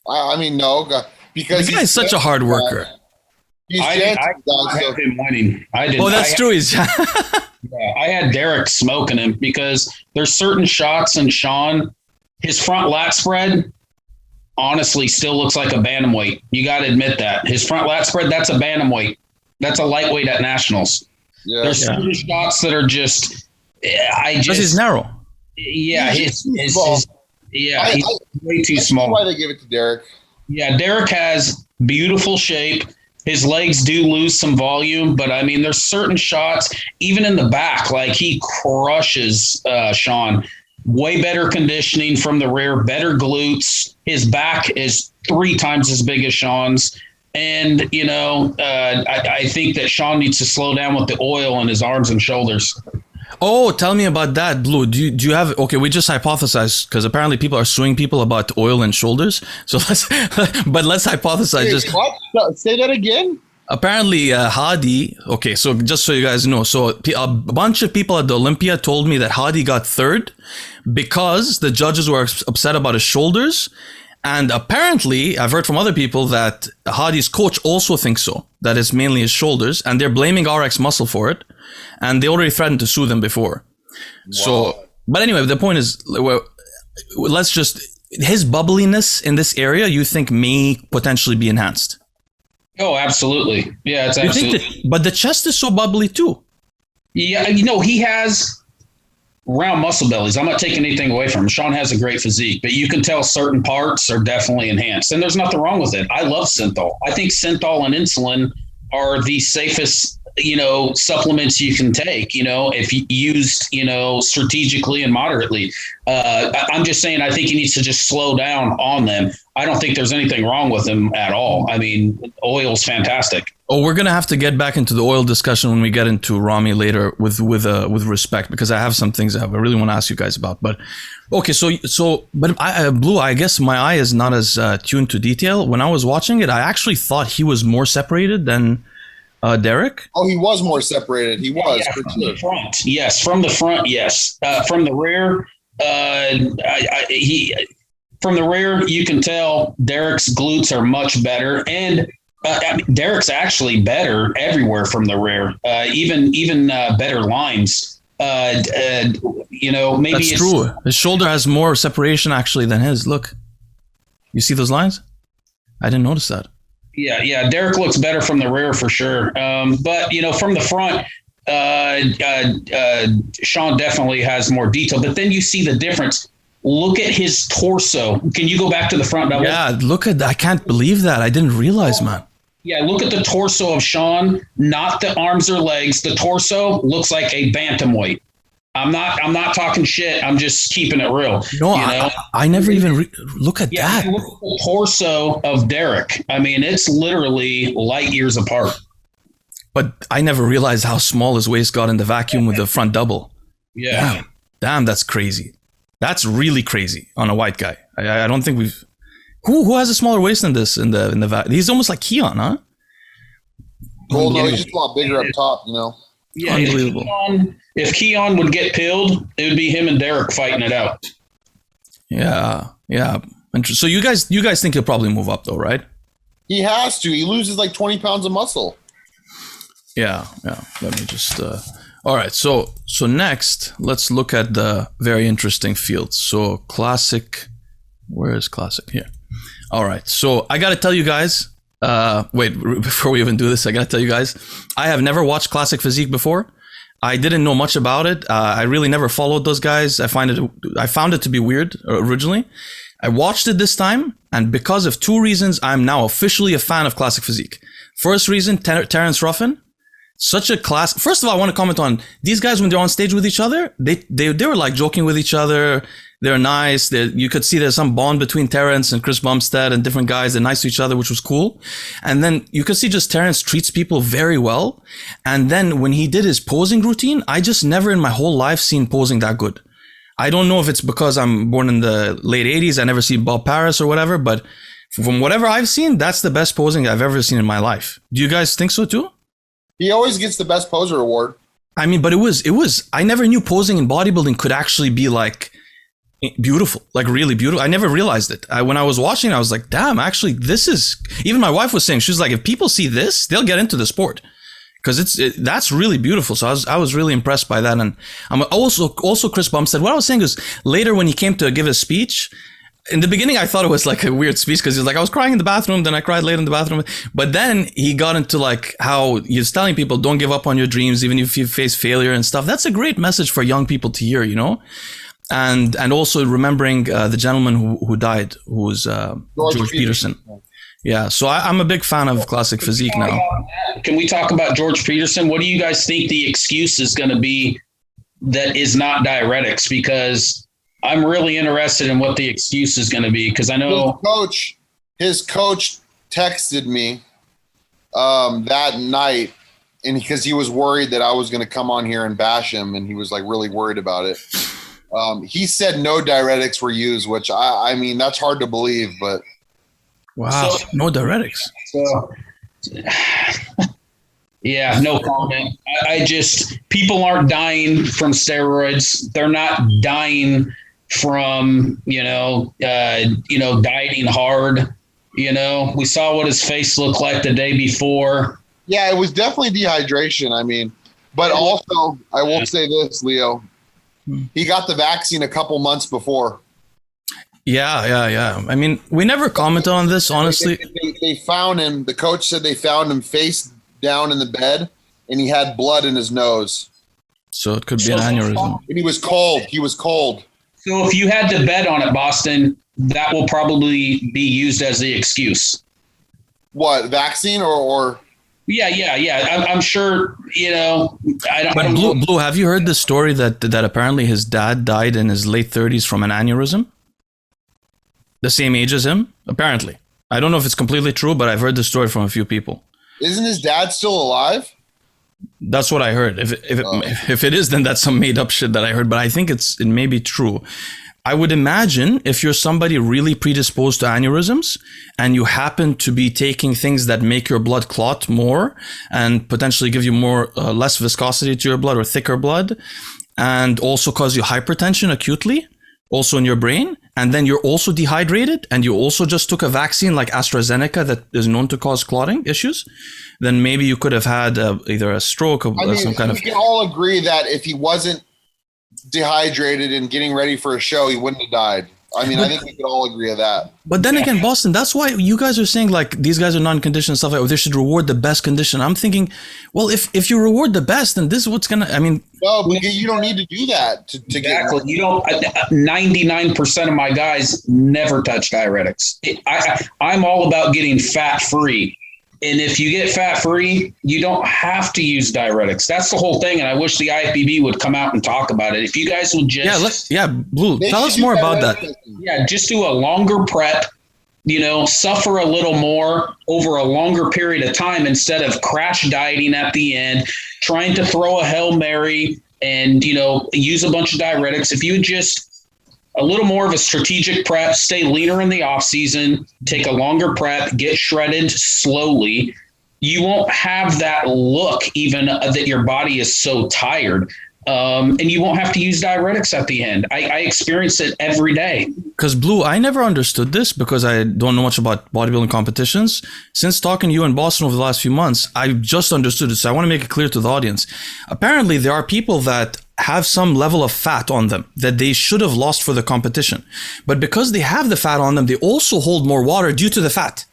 I mean, no, because the guy's such a hard worker. I had him winning. I didn't. Oh, that's true. Yeah, I had Derek smoking him because there's certain shots in Sean, his front lat spread honestly still looks like a bantamweight. You got to admit that. His front lat spread, that's a bantamweight. That's a lightweight at nationals. Yeah. There's certain shots that are just, because he's narrow. Yeah, he's way too small. That's why they give it to Derek. Yeah, Derek has beautiful shape. His legs do lose some volume, but I mean, there's certain shots, even in the back, like he crushes Sean. Way better conditioning from the rear, better glutes. His back is 3 times as big as Sean's. And, you know, I think that Sean needs to slow down with the oil in his arms and shoulders. Oh, tell me about that, Blue. Do you have... Okay, we just hypothesized because apparently people are suing people about oil and shoulders. So let's hypothesize. Wait, what? Say that again? Apparently, Hadi... Okay, so just so you guys know. So a bunch of people at the Olympia told me that Hadi got third because the judges were upset about his shoulders. And apparently, I've heard from other people that Hadi's coach also thinks so. That it's mainly his shoulders. And they're blaming RX Muscle for it. And they already threatened to sue them before. Wow. So, but anyway, the point is, let's just... His bubbliness in this area, you think may potentially be enhanced? Oh, absolutely. Yeah, it's absolutely. But the chest is so bubbly too. Yeah, you know, he has round muscle bellies. I'm not taking anything away from him. Sean has a great physique, but you can tell certain parts are definitely enhanced. And there's nothing wrong with it. I love synthol. I think synthol and insulin are the safest supplements you can take, if you used, strategically and moderately. I'm just saying, I think he needs to just slow down on them. I don't think there's anything wrong with them at all. I mean, oil's fantastic. Oh, we're gonna have to get back into the oil discussion when we get into Ramy later with respect, because I have some things I really want to ask you guys about. But okay, but Blue, I guess my eye is not as tuned to detail. When I was watching it, I actually thought he was more separated than Derek. Oh, he was more separated. He was. Yeah, from the front, yes. From the front, yes. From the rear, from the rear, you can tell Derek's glutes are much better, and Derek's actually better everywhere from the rear. Even better lines. Maybe That's true. His shoulder has more separation actually than his. Look, you see those lines? I didn't notice that. Yeah. Derek looks better from the rear for sure. But from the front, Sean definitely has more detail. But then you see the difference. Look at his torso. Can you go back to the front? Yeah, look at that. I can't believe that. I didn't realize, man. Yeah, look at the torso of Sean, not the arms or legs. The torso looks like a bantamweight. I'm not talking shit. I'm just keeping it real. No, I never even look at that. Look at the torso of Derek. I mean, it's literally light years apart. But I never realized how small his waist got in the vacuum with the front double. Yeah. Damn, that's crazy. That's really crazy on a white guy. I don't think we've. Who has a smaller waist than this in the he's almost like Keon, huh? Well, no, he's just a lot bigger up top, Yeah, unbelievable. If Keon would get pilled, it would be him and Derek fighting it out. Yeah. So you guys think he'll probably move up though, right? He has to. He loses like 20 pounds of muscle. Yeah. Let me just. All right. So next, let's look at the very interesting fields. So classic. Where is classic? Here. All right. So I got to tell you guys. Wait, before we even do this, I got to tell you guys, I have never watched Classic Physique before. I didn't know much about it. I really never followed those guys. I found it to be weird originally. I watched it this time, and because of two reasons, I'm now officially a fan of Classic Physique. First reason, Terence Ruffin. Such a class. First of all, I want to comment on these guys when they're on stage with each other. They were like joking with each other. They're nice. You could see there's some bond between Terence and Chris Bumstead and different guys. They're nice to each other, which was cool. And then you could see just Terence treats people very well. And then when he did his posing routine, I just never in my whole life seen posing that good. I don't know if it's because I'm born in the late 80s. I never see Bob Paris or whatever, but from whatever I've seen, that's the best posing I've ever seen in my life. Do you guys think so too? He always gets the best poser award. I mean, but it was, I never knew posing in bodybuilding could actually be like beautiful, like really beautiful. I never realized it. When I was watching, I was like, damn, actually, this is, even my wife was saying, she was like, if people see this, they'll get into the sport. Because that's really beautiful. So I was really impressed by that. And I'm also Chris Bumstead. What I was saying is later when he came to give his speech, in the beginning, I thought it was like a weird speech because he was like, I was crying in the bathroom, then I cried later in the bathroom. But then he got into like how he's telling people, don't give up on your dreams, even if you face failure and stuff. That's a great message for young people to hear, And also remembering the gentleman who died, who was George Peterson. Yeah, so I'm a big fan of Classic Physique now. Can we talk about George Peterson? What do you guys think the excuse is going to be that is not diuretics? Because I'm really interested in what the excuse is going to be, because I know his coach texted me that night, and because he was worried that I was going to come on here and bash him, and he was like really worried about it. He said no diuretics were used, which I mean, that's hard to believe, but wow, no diuretics. So yeah, no comment. I just, people aren't dying from steroids. They're not dying from, dieting hard. We saw what his face looked like the day before. Yeah, it was definitely dehydration. I mean, but also I will say this, Leo, he got the vaccine a couple months before. Yeah. I mean, we never commented on this, honestly. They found him. The coach said they found him face down in the bed, and he had blood in his nose. So it could be an aneurysm. And he was cold. So if you had to bet on it, Bostin, that will probably be used as the excuse. What, vaccine or? Yeah. I'm sure, I don't But know. Blue, have you heard the story that apparently his dad died in his late 30s from an aneurysm? The same age as him, apparently. I don't know if it's completely true, but I've heard the story from a few people. Isn't his dad still alive? That's what I heard. If it is, then that's some made up shit that I heard. But I think it may be true. I would imagine if you're somebody really predisposed to aneurysms and you happen to be taking things that make your blood clot more and potentially give you less viscosity to your blood or thicker blood, and also cause you hypertension acutely, also in your brain, and then you're also dehydrated and you also just took a vaccine like AstraZeneca that is known to cause clotting issues, then maybe you could have had either a stroke or some kind of... We can all agree that if he wasn't dehydrated and getting ready for a show, he wouldn't have died. I mean, I think we could all agree on that. But then again, Boston, that's why you guys are saying like these guys are non-conditioned and stuff like, they should reward the best condition. I'm thinking, well, if you reward the best, then this is what's gonna. I mean, no, but you don't need to do that to Exactly. get. You don't. 99% of my guys never touch diuretics. I'm all about getting fat free. And if you get fat free, you don't have to use diuretics. That's the whole thing. And I wish the IFBB would come out and talk about it. If you guys would just Blue, tell us more about that. Yeah, just do a longer prep, suffer a little more over a longer period of time instead of crash dieting at the end, trying to throw a Hail Mary and, use a bunch of diuretics. If you just a little more of a strategic prep, stay leaner in the off season, take a longer prep, get shredded slowly, you won't have that look even that your body is so tired. And you won't have to use diuretics at the end. I experience it every day. Because Blue, I never understood this because I don't know much about bodybuilding competitions. Since talking to you in Boston over the last few months, I've just understood it. So I want to make it clear to the audience. Apparently, there are people that have some level of fat on them that they should have lost for the competition. But because they have the fat on them, they also hold more water due to the fat.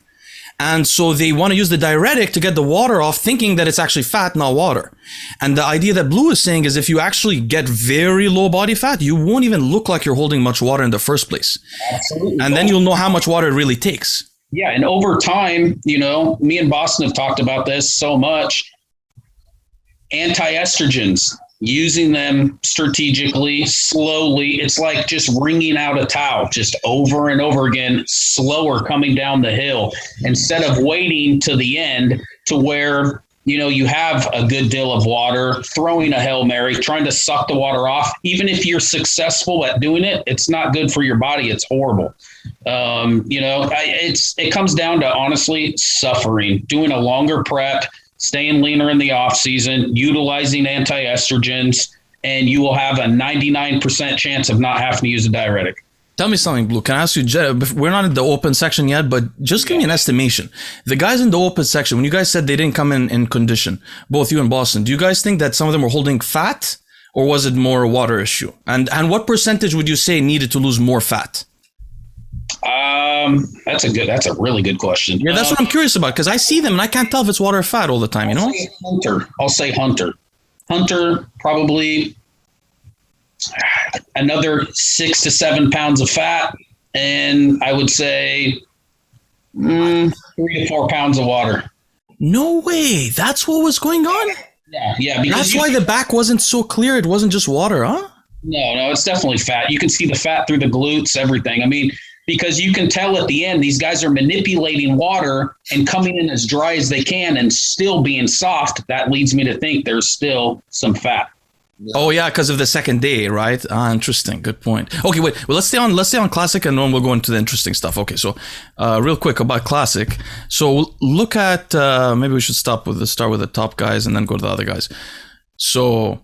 And so they want to use the diuretic to get the water off, thinking that it's actually fat, not water. And the idea that Blue is saying is if you actually get very low body fat, you won't even look like you're holding much water in the first place. Absolutely. And then you'll know how much water it really takes. Yeah. And over time, me and Boston have talked about this so much. Anti-estrogens, using them strategically, slowly. It's like just wringing out a towel, just over and over again, slower coming down the hill, instead of waiting to the end to where, you have a good deal of water, throwing a Hail Mary, trying to suck the water off. Even if you're successful at doing it, it's not good for your body. It's horrible. It comes down to honestly suffering, doing a longer prep, staying leaner in the off season, utilizing anti-estrogens, and you will have a 99% chance of not having to use a diuretic. Tell me something, Blue. Can I ask you, we're not in the open section yet, but just give me an estimation. The guys in the open section, when you guys said they didn't come in condition, both you and Boston, do you guys think that some of them were holding fat, or was it more a water issue? And what percentage would you say needed to lose more fat? That's a really good question. Yeah, that's what I'm curious about, because I see them and I can't tell if it's water or fat all the time, I'll say Hunter. Hunter, probably another 6 to 7 pounds of fat, and I would say 3 to 4 pounds of water. No way. That's what was going on? Yeah. That's why the back wasn't so clear. It wasn't just water, huh? No, it's definitely fat. You can see the fat through the glutes, everything. I mean, because you can tell at the end, these guys are manipulating water and coming in as dry as they can and still being soft. That leads me to think there's still some fat. Oh yeah, because of the second day, right? Interesting. Good point. Okay, wait. Well, let's stay on classic, and then we'll go into the interesting stuff. Okay, so real quick about classic. So look at maybe we should start with the top guys and then go to the other guys. So.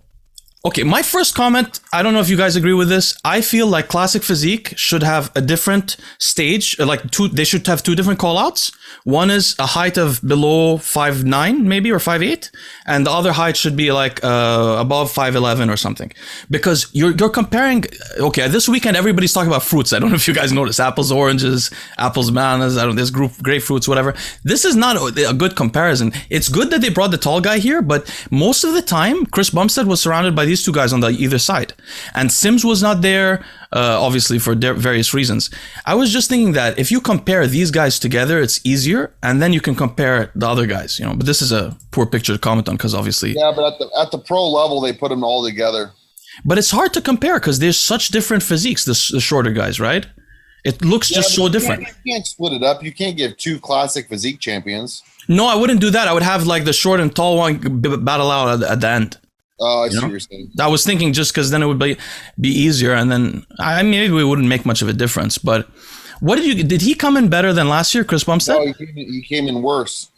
Okay, my first comment, I don't know if you guys agree with this. I feel like classic physique should have a different stage, they should have two different call-outs. One is a height of below 5'9", maybe, or 5'8", and the other height should be like above 5'11" or something. Because you're comparing, okay, this weekend everybody's talking about fruits. I don't know if you guys noticed, apples, oranges, apples, bananas, there's grapefruits, whatever. This is not a good comparison. It's good that they brought the tall guy here, but most of the time, Chris Bumstead was surrounded by these these two guys on the either side. And Sims was not there, obviously for various reasons. I was just thinking that if you compare these guys together, it's easier, and then you can compare the other guys, you know. But this is a poor picture to comment on because obviously. Yeah, but at the pro level, they put them all together. But it's hard to compare because there's such different physiques, the shorter guys, right? It looks just so different. You can't split it up. You can't give two classic physique champions. No, I wouldn't do that. I would have like the short and tall one battle out at the end. Oh, I see what you're saying. I was thinking just because then it would be easier, and then maybe we wouldn't make much of a difference. But what did he come in better than last year, Chris Bumstead? No, he came in worse.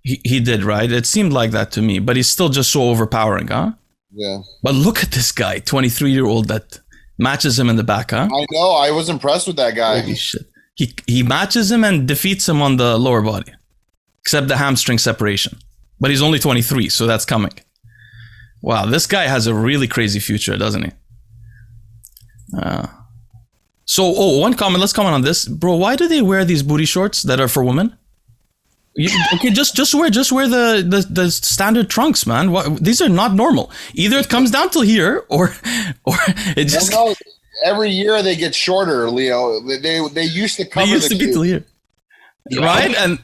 He did, right? It seemed like that to me, but he's still just so overpowering, huh? Yeah. But look at this guy, 23-year-old that matches him in the back, huh? I know. I was impressed with that guy. Holy shit. He matches him and defeats him on the lower body, except the hamstring separation. But he's only 23, so that's coming. Wow, this guy has a really crazy future, doesn't he? One comment. Let's comment on this, bro. Why do they wear these booty shorts that are for women? Okay, just wear the standard trunks, man. These are not normal. Either it comes down till here, or it just. No, every year they get shorter, Leo. They used to cover. They used to be till here, right? And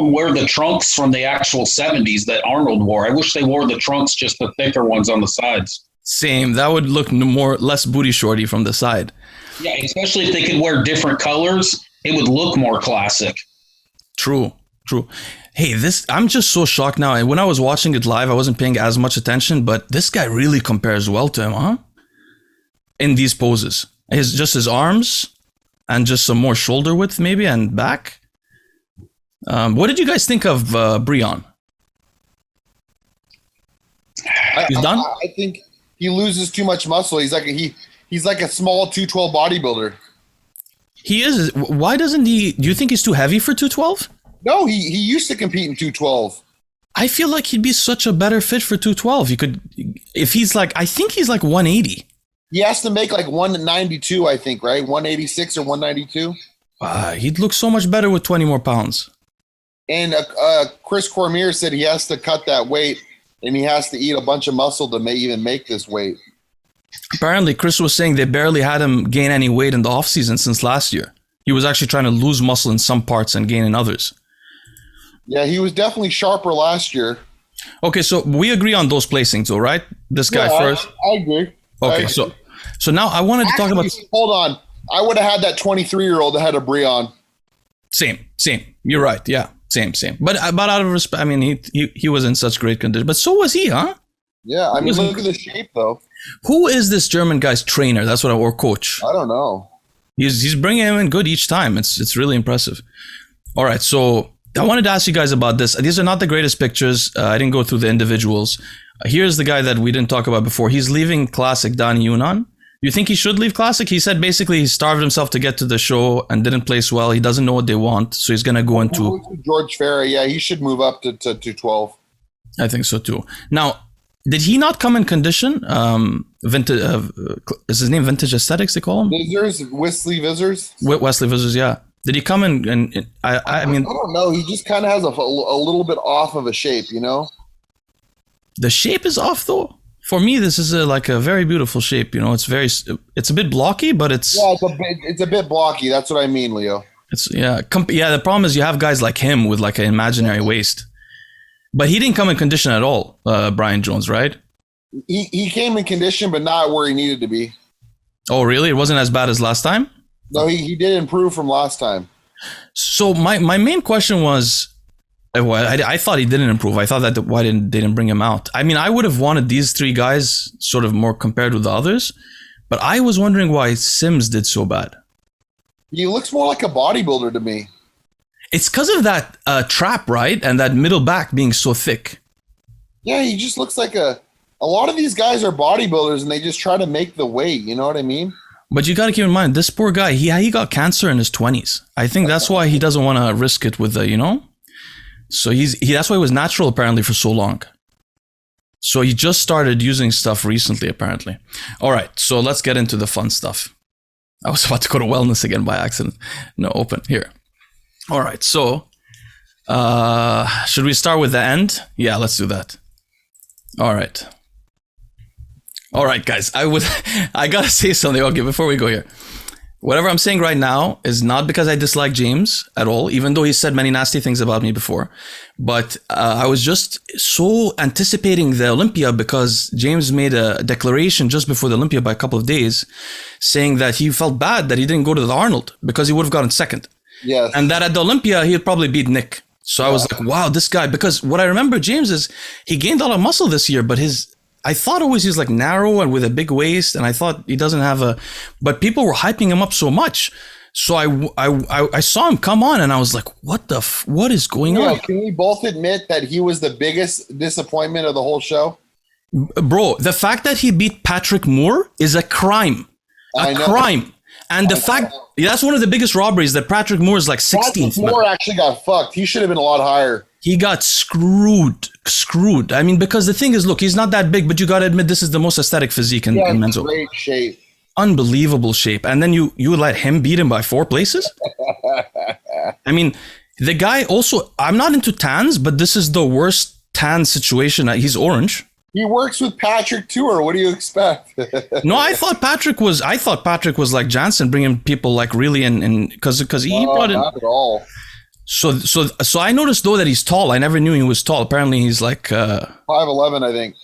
wear the trunks from the actual 70s that Arnold wore. I wish they wore the trunks, just the thicker ones on the sides. Same. That would look less booty shorty from the side. Yeah, especially if they could wear different colors, it would look more classic. True. Hey, I'm just so shocked now. And when I was watching it live, I wasn't paying as much attention, but this guy really compares well to him, huh? In these poses. His arms and just some more shoulder width maybe and back. What did you guys think of Breon? He's done? I think he loses too much muscle. He's like a small 212 bodybuilder. He is. Why doesn't he? Do you think he's too heavy for 212? No, he used to compete in 212. I feel like he'd be such a better fit for 212. He could, if he's like, I think he's like 180. He has to make like 192, I think, right? 186 or 192. He'd look so much better with 20 more pounds. And Chris Cormier said he has to cut that weight and he has to eat a bunch of muscle to even make this weight. Apparently, Chris was saying they barely had him gain any weight in the offseason since last year. He was actually trying to lose muscle in some parts and gain in others. Yeah, he was definitely sharper last year. Okay, so we agree on those placings, though, right? This guy first. I agree. Okay, so now I wanted to talk about. Hold on, I would have had that 23-year-old ahead of Breon. Same. You're right. Yeah, same. But out of respect, I mean, he was in such great condition, but so was he, huh? Yeah, I mean, look at the shape though. Who is this German guy's trainer? That's or coach. I don't know. He's bringing him in good each time. It's really impressive. All right, so I wanted to ask you guys about this. These are not the greatest pictures. I didn't go through the individuals. Here's the guy that we didn't talk about before. He's leaving Classic, Dani Yunnan. You think he should leave Classic? He said basically he starved himself to get to the show and didn't place well. He doesn't know what they want, so he's going to go into... George Farah, yeah, he should move up to 212. I think so too. Now, did he not come in condition? Vintage, is his name Vintage Aesthetics, they call him? Wesley Vissers? Wesley Vissers, yeah. Did he come in? And I mean, I don't know. He just kind of has a little bit off of a shape, you know? The shape is off, though. For me, this is like a very beautiful shape. You know, it's a bit blocky, but it's it's a bit blocky. That's what I mean, Leo. The problem is you have guys like him with like an imaginary waist, but he didn't come in condition at all. Brian Jones, right? He came in condition, but not where he needed to be. Oh, really? It wasn't as bad as last time? No, he did improve from last time. So my main question was, I thought he didn't improve. I thought that why they didn't bring him out. I mean, I would have wanted these three guys sort of more compared with the others, but I was wondering why Sims did so bad. He looks more like a bodybuilder to me. It's because of that trap, right? And that middle back being so thick. Yeah, he just looks like a lot of these guys are bodybuilders and they just try to make the weight. You know what I mean? But you got to keep in mind, this poor guy, he got cancer in his 20s. I think that's why he doesn't want to risk it with the, you know? So that's why he was natural apparently for so long. So he just started using stuff recently apparently. All right, so let's get into the fun stuff. I was about to go to wellness again by accident. No, open here. All right, so should we start with the end? Yeah, let's do that. All right. All right, guys, I gotta say something. Okay, before we go here, whatever I'm saying right now is not because I dislike James at all, even though he said many nasty things about me before. But I was just so anticipating the Olympia because James made a declaration just before the Olympia by a couple of days saying that he felt bad that he didn't go to the Arnold because he would have gotten second. Yes. And that at the Olympia, he'd probably beat Nick. So I was like, wow, this guy, because what I remember James is he gained a lot of muscle this year, but I thought always he was like narrow and with a big waist, and I thought he doesn't have but people were hyping him up so much. So I saw him come on and I was like, what is going on? Can we both admit that he was the biggest disappointment of the whole show? Bro, the fact that he beat Patrick Moore is a crime. A crime. And the fact, that's one of the biggest robberies that Patrick Moore is like 16th. Patrick Moore actually got fucked. He should have been a lot higher. He got screwed. I mean, because the thing is, look, he's not that big, but you got to admit this is the most aesthetic physique in men's open. Great shape. Unbelievable shape. And then you let him beat him by 4 places? I mean, the guy also, I'm not into tans, but this is the worst tan situation. He's orange. He works with Patrick Tour. What do you expect? No, I thought Patrick was like Jansen, bringing people like really in because he brought in. Not at all. So I noticed though that he's tall. I never knew he was tall. Apparently he's like 5'11", I think.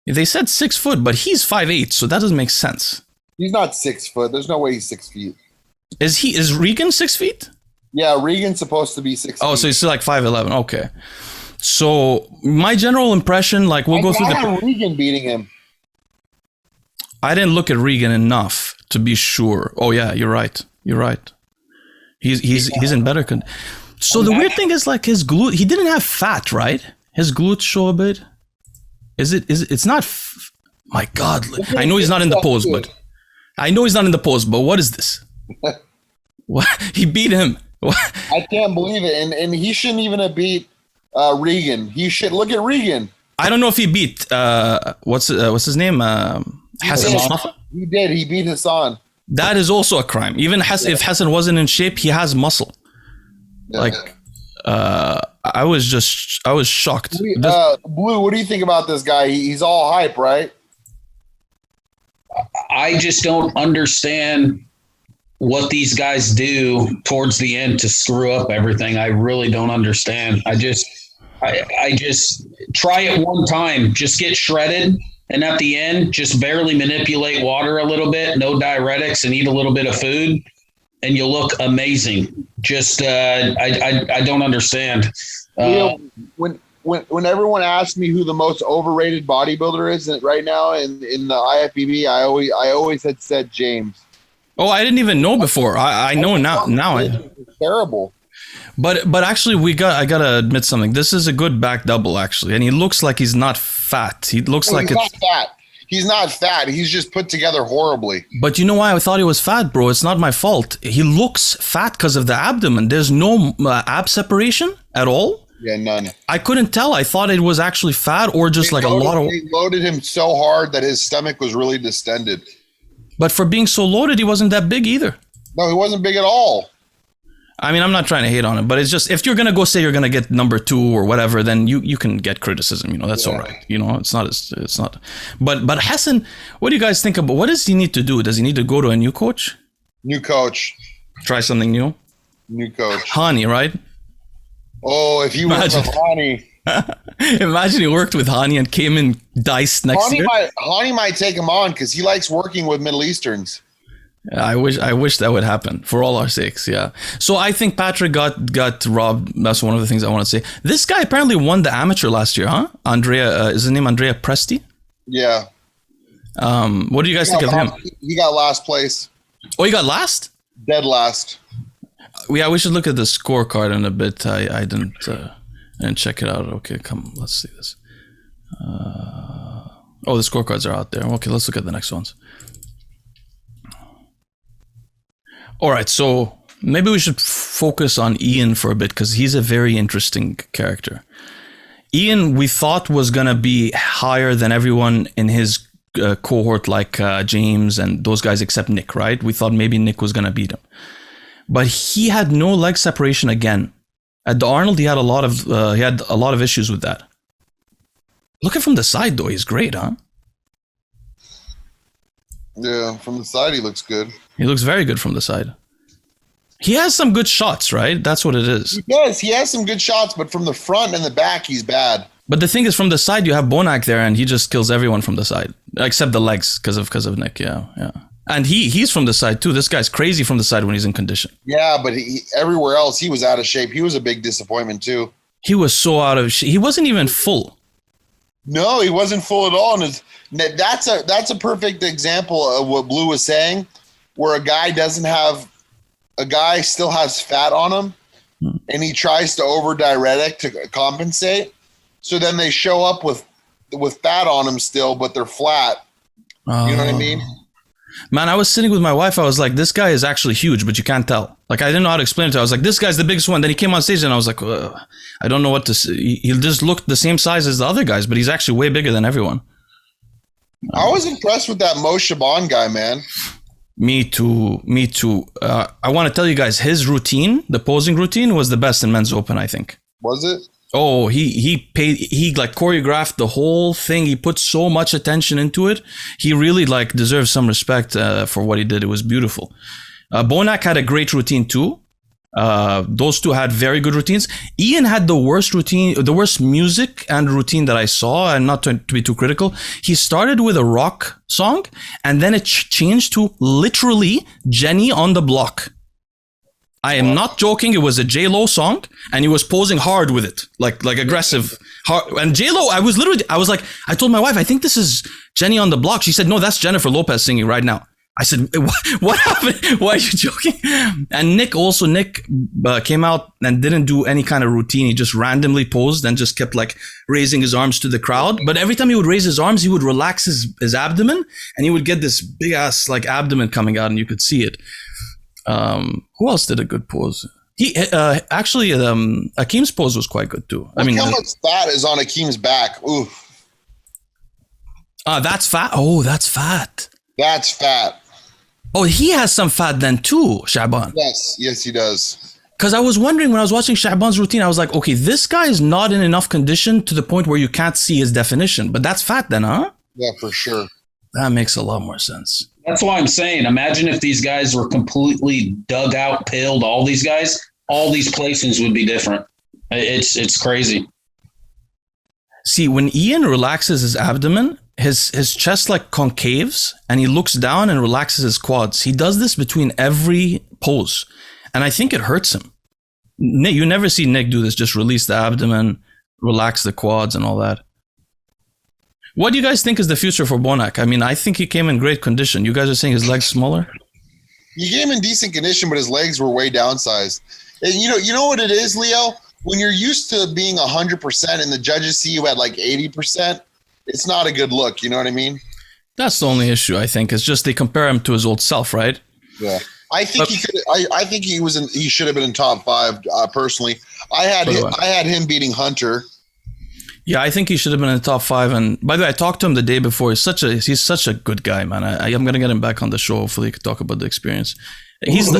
They said 6 foot, but he's 5'8", so that doesn't make sense. He's not 6 foot. There's no way he's 6 feet. Is Regan 6 feet? Yeah, Regan's supposed to be 6 feet. Oh, so he's like 5'11". Okay. So my general impression, like we'll go through Regan beating him. I didn't look at Regan enough to be sure. Oh yeah, you're right. He's in better condition. So the weird thing is like his glute. He didn't have fat, right? His glutes show a bit. It's not. My God, I know he's not in the pose, but what is this? What he beat him? I can't believe it, and he shouldn't even have beat Regan. He should look at Regan. I don't know if he beat what's his name? Hassan Mustafa? He did. He beat Hassan. That is also a crime. Even if Hassan wasn't in shape, he has muscle. Yeah. Like I was shocked. Blue, what do you think about this guy? He's all hype, right? I just don't understand what these guys do towards the end to screw up everything. I really don't understand. I just try it one time, just get shredded, and at the end, just barely manipulate water a little bit, no diuretics, and eat a little bit of food, and you'll look amazing. Just I don't understand. When everyone asks me who the most overrated bodybuilder is right now in the IFBB, I always had said James. Oh, I didn't even know before. I know now. It's terrible. But actually, I gotta admit something. This is a good back double, actually, and he looks like he's not fat. He looks like he's not fat. He's not fat. He's just put together horribly. But you know why I thought he was fat, bro? It's not my fault. He looks fat because of the abdomen. There's no ab separation at all. Yeah, none. I couldn't tell. I thought it was actually fat or just a lot of. They loaded him so hard that his stomach was really distended. But for being so loaded, he wasn't that big either. No, he wasn't big at all. I mean, I'm not trying to hate on him, but it's just, if you're going to go say you're going to get number 2 or whatever, then you can get criticism, that's all right. It's not. But Hassan, what do you guys think about, what does he need to do? Does he need to go to a new coach? New coach. Try something new? New coach. Hani, right? Oh, if he worked with Hani. Imagine he worked with Hani and came in diced next year. Hani might take him on because he likes working with Middle Easterns. I wish that would happen for all our sakes. Yeah. So I think Patrick got robbed. That's one of the things I want to say. This guy apparently won the amateur last year, huh? Andrea, is his name Andrea Presti? Yeah. What do you guys think of him? He got last place. Oh, he got last? Dead last. Yeah, we should look at the scorecard in a bit. I didn't check it out. Okay, come, let's see this. The scorecards are out there. Okay, let's look at the next ones. All right, so maybe we should focus on Ian for a bit because he's a very interesting character. Ian, we thought was going to be higher than everyone in his cohort, like James and those guys except Nick, right? We thought maybe Nick was going to beat him. But he had no leg separation again. At the Arnold, he had a lot of issues with that. Looking from the side, though, he's great, huh? Yeah, from the side he looks good. He looks very good from the side. He has some good shots, right? That's what it is. He has some good shots, but from the front and the back, he's bad. But the thing is, from the side, you have Bonac there, and he just kills everyone from the side, except the legs, because of Nick. Yeah. And he's from the side too. This guy's crazy from the side when he's in condition. Yeah, but everywhere else he was out of shape. He was a big disappointment too. He was so out of shape. He wasn't even full. No, he wasn't full at all. And that's a perfect example of what Blue was saying, where a guy still has fat on him, and he tries to over diuretic to compensate. So then they show up with fat on them still, but they're flat. You know what I mean? Man, I was sitting with my wife. I was like, this guy is actually huge, but you can't tell. Like, I didn't know how to explain it to her. I was like, this guy's the biggest one. Then he came on stage and I was like, I don't know what to say. He just looked the same size as the other guys, but he's actually way bigger than everyone. I was impressed with that Mo Shaban guy, man. Me too. I want to tell you guys, his routine, the posing routine, was the best in men's open, I think. Was it? Oh, he like choreographed the whole thing. He put so much attention into it. He really like deserves some respect for what he did. It was beautiful. Bonac had a great routine too. Those two had very good routines. Ian had the worst routine, the worst music and routine that I saw, and not to be too critical. He started with a rock song and then it changed to literally Jenny on the Block. I am not joking. It was a J-Lo song and he was posing hard with it, like aggressive. Hard. And J-Lo, I was like, I told my wife, I think this is Jenny on the Block. She said, no, that's Jennifer Lopez singing right now. I said, what happened? Why are you joking? And Nick came out and didn't do any kind of routine. He just randomly posed and just kept like raising his arms to the crowd. But every time he would raise his arms, he would relax his abdomen and he would get this big ass like abdomen coming out and you could see it. Who else did a good pose? He actually Akeem's pose was quite good too. Look how much fat is on Akeem's back. Ooh. That's fat. Oh, that's fat. That's fat. Oh, he has some fat then too, Shaban. Yes, he does. Because I was wondering when I was watching Shaban's routine, I was like, okay, this guy is not in enough condition to the point where you can't see his definition. But that's fat then, huh? Yeah, for sure. That makes a lot more sense. That's why I'm saying, imagine if these guys were completely dug out, pilled, all these guys, all these placings would be different. It's crazy. See, when Ian relaxes his abdomen, his chest like concaves and he looks down and relaxes his quads. He does this between every pose. And I think it hurts him. You never see Nick do this, just release the abdomen, relax the quads and all that. What do you guys think is the future for Bonac? I mean, I think he came in great condition. You guys are saying his legs smaller? He came in decent condition, but his legs were way downsized. And you know what it is, Leo? When you're used to being 100% and the judges see you at like 80%, it's not a good look. You know what I mean? That's the only issue, I think. It's just they compare him to his old self, right? Yeah. I think he could. I think he should have been in top 5. Personally, I had him beating Hunter. Yeah, I think he should have been in the top 5. And by the way, I talked to him the day before. He's such a good guy, man. I'm gonna get him back on the show. Hopefully, he could talk about the experience. Who does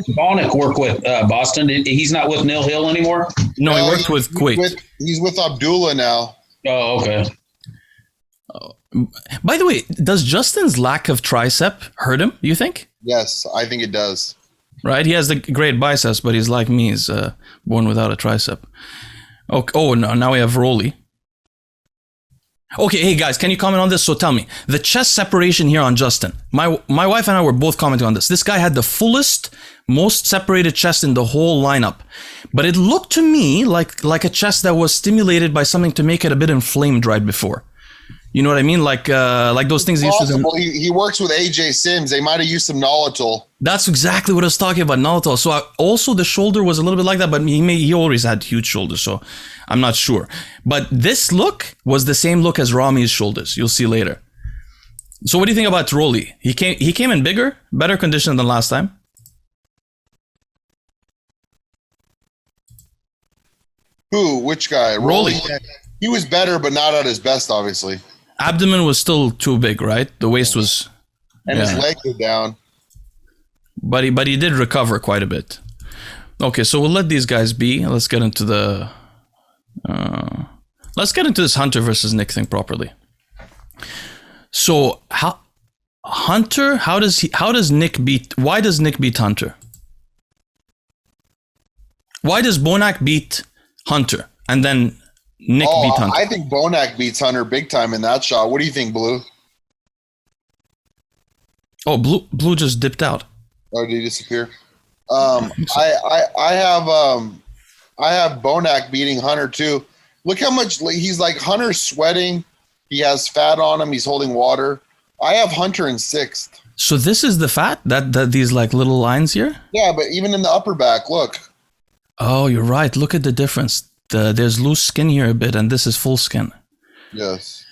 Bonac work with? Boston? He's not with Nil Hill anymore. No, he worked with Kuwait. He's with Abdullah now. Oh, okay. By the way, does Justin's lack of tricep hurt him? Do you think? Yes, I think it does. Right, he has the great biceps, but he's like me. He's born without a tricep. Okay. Oh, no, now we have Rolly. Okay, hey guys, can you comment on this? So tell me, the chest separation here on Justin. My wife and I were both commenting on this. This guy had the fullest, most separated chest in the whole lineup. But it looked to me like a chest that was stimulated by something to make it a bit inflamed right before. You know what I mean? Like those things. He works with AJ Sims. They might have used some Nolotil. That's exactly what I was talking about, Nolotil. So also the shoulder was a little bit like that, but he always had huge shoulders, so I'm not sure. But this look was the same look as Ramy's shoulders. You'll see later. So what do you think about Rolly? He came in bigger, better condition than last time. Who? Which guy? Rolly. He was better, but not at his best, obviously. Abdomen was still too big, right? The waist was... And his legs were down. But he did recover quite a bit. Okay, so we'll let these guys be. Let's get into the... let's get into this Hunter versus Nick thing properly. So, Hunter, why does Nick beat Hunter? Why does Bonac beat Hunter and then Nick beat Hunter? I think Bonac beats Hunter big time in that shot. What do you think, Blue? Oh, Blue just dipped out. Oh, did he disappear? I have Bonac beating Hunter too. Look how much he's like Hunter's sweating. He has fat on him. He's holding water. I have Hunter in 6th. So this is the fat that these like little lines here? Yeah, but even in the upper back, look. Oh, you're right. Look at the difference. There's loose skin here a bit, and this is full skin. Yes.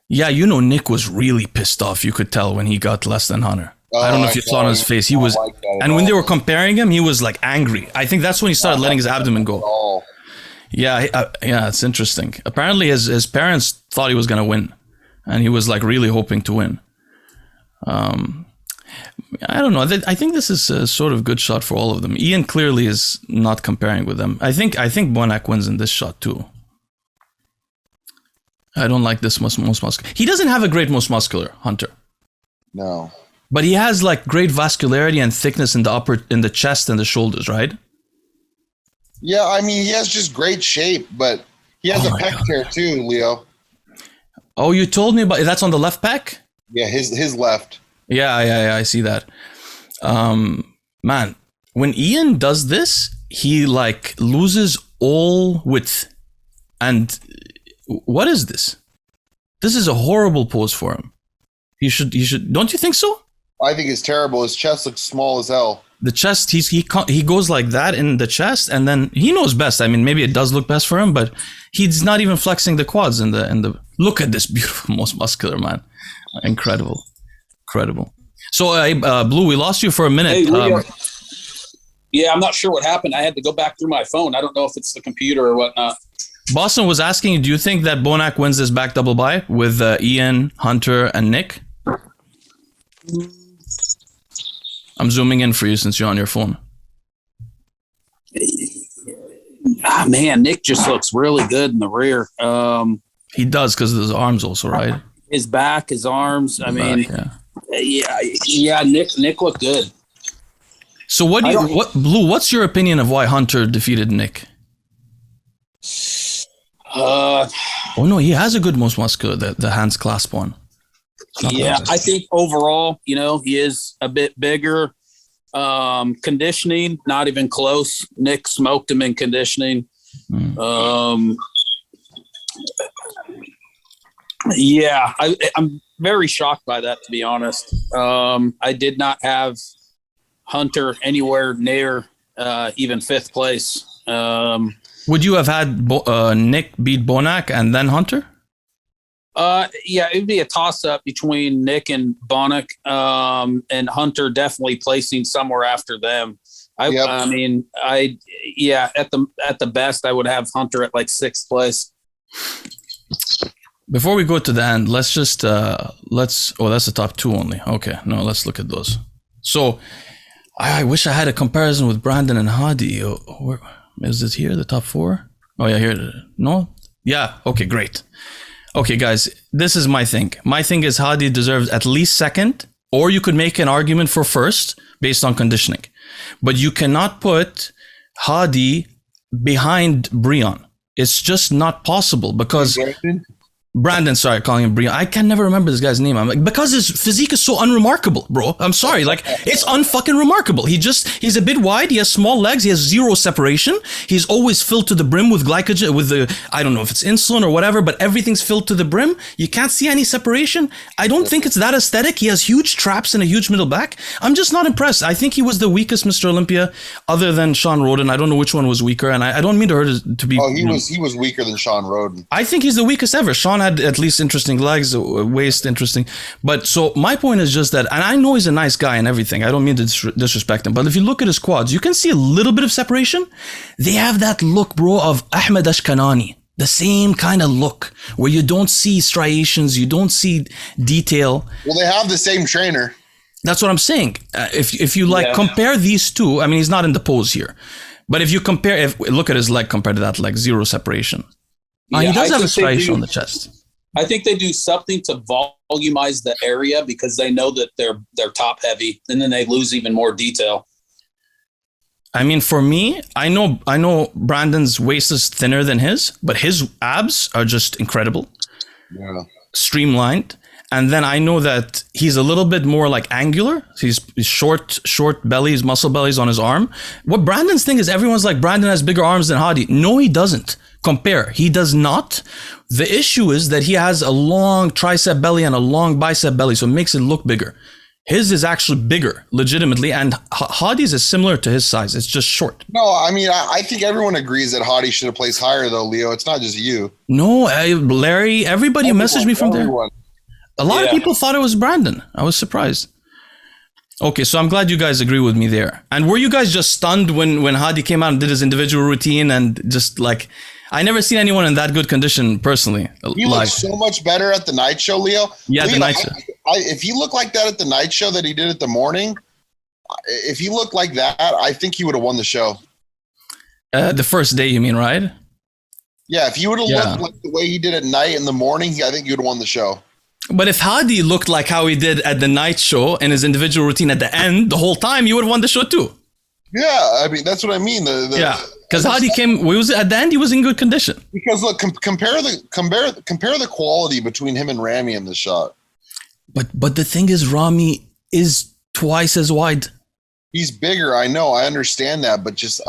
Yeah, Nick was really pissed off. You could tell when he got less than Hunter. I don't know if you saw on his face. He was, and when they were comparing him, he was like angry. I think that's when he started letting his abdomen go. Yeah, it's interesting. Apparently, his parents thought he was gonna win, and he was like really hoping to win. I don't know. I think this is a sort of good shot for all of them. Ian clearly is not comparing with them. I think Bonac wins in this shot too. I don't like this most muscular. He doesn't have a great most muscular, Hunter. No. But he has like great vascularity and thickness in the chest and the shoulders, right? Yeah, I mean, he has just great shape, but he has a pec tear too, Leo. Oh, you told me about that's on the left pec? Yeah, his left. Yeah, I see that. Man, when Ian does this, he like loses all width. And what is this? This is a horrible pose for him. He should. Don't you think so? I think it's terrible. His chest looks small as hell. The chest, he goes like that in the chest, and then he knows best. I mean, maybe it does look best for him, but he's not even flexing the quads in the. Look at this beautiful, most muscular man, incredible. So, Blue, we lost you for a minute. Hey, yeah, I'm not sure what happened. I had to go back through my phone. I don't know if it's the computer or whatnot. Boston was asking, do you think that Bonac wins this back double bye with Ian, Hunter, and Nick? I'm zooming in for you since you're on your phone. Man, Nick just looks really good in the rear. He does because of his arms also, right? His back, his arms. Yeah. Nick looked good. So Blue? What's your opinion of why Hunter defeated Nick? Oh no, he has a good most muscular, the hands clasp one. Yeah, I think overall, he is a bit bigger. Conditioning, not even close. Nick smoked him in conditioning. Yeah, I'm very shocked by that, to be honest. I did not have Hunter anywhere near even 5th place. Would you have had Nick beat Bonac and then Hunter? Yeah, it'd be a toss-up between Nick and Bonac, and Hunter definitely placing somewhere after them. At the best, I would have Hunter at like 6th place. Before we go to the end, let's just that's the top 2 only. Okay, no, let's look at those. So, I wish I had a comparison with Brandon and Hadi. Where is it here? The top 4? Oh yeah, here. No, yeah. Okay, great. Okay, guys, this is my thing. My thing is Hadi deserves at least 2nd, or you could make an argument for 1st based on conditioning. But you cannot put Hadi behind Breon. It's just not possible because Brandon, sorry, calling him Breon. I can never remember this guy's name. I'm like, because his physique is so unremarkable, bro. I'm sorry. Like, it's unfucking remarkable. He's a bit wide. He has small legs. He has 0 separation. He's always filled to the brim with glycogen, I don't know if it's insulin or whatever, but everything's filled to the brim. You can't see any separation. I don't think it's that aesthetic. He has huge traps and a huge middle back. I'm just not impressed. I think he was the weakest Mr. Olympia other than Sean Roden. I don't know which one was weaker, and I don't mean her to be... Oh, he was weaker than Sean Roden. I think he's the weakest ever. Sean had at least interesting legs, waist interesting. But so my point is just that, and I know he's a nice guy and everything. I don't mean to disrespect him, but if you look at his quads, you can see a little bit of separation. They have that look, bro, of Ahmed Ashkanani. The same kind of look where you don't see striations, you don't see detail. Well, they have the same trainer. That's what I'm saying. If you compare these two, I mean, he's not in the pose here, but if you look at his leg compared to that leg, 0 separation. He does have a striation on the chest. I think they do something to volumize the area because they know that they're top heavy, and then they lose even more detail. I mean, for me, I know Brandon's waist is thinner than his, but his abs are just incredible. Yeah. Streamlined. And then I know that he's a little bit more like angular. He's short bellies, muscle bellies on his arm. What Brandon's thing is, everyone's like, Brandon has bigger arms than Hadi. No, he doesn't. Compare. He does not. The issue is that he has a long tricep belly and a long bicep belly, so it makes it look bigger. His is actually bigger, legitimately, and Hadi's is similar to his size. It's just short. No, I mean, I think everyone agrees that Hadi should have placed higher, though, Leo. It's not just you. No, Larry, everybody messaged me from there. A lot of people thought it was Brandon. I was surprised. Okay, so I'm glad you guys agree with me there. And were you guys just stunned when Hadi came out and did his individual routine and just like, I never seen anyone in that good condition personally. He looks so much better at the night show, Leo. Yeah, Leo, the night show. If he looked like that at the night show that he did at the morning, if he looked like that, I think he would have won the show. The first day, you mean, right? Yeah, if he would have looked like the way he did at night in the morning, I think he would have won the show. But if Hadi looked like how he did at the night show and his individual routine at the end, the whole time, you would have won the show too. Yeah, I mean, that's what I mean. Because Hadi came, at the end, he was in good condition. Because look, compare the quality between him and Ramy in the shot. But the thing is, Ramy is twice as wide. He's bigger, I know, I understand that, but just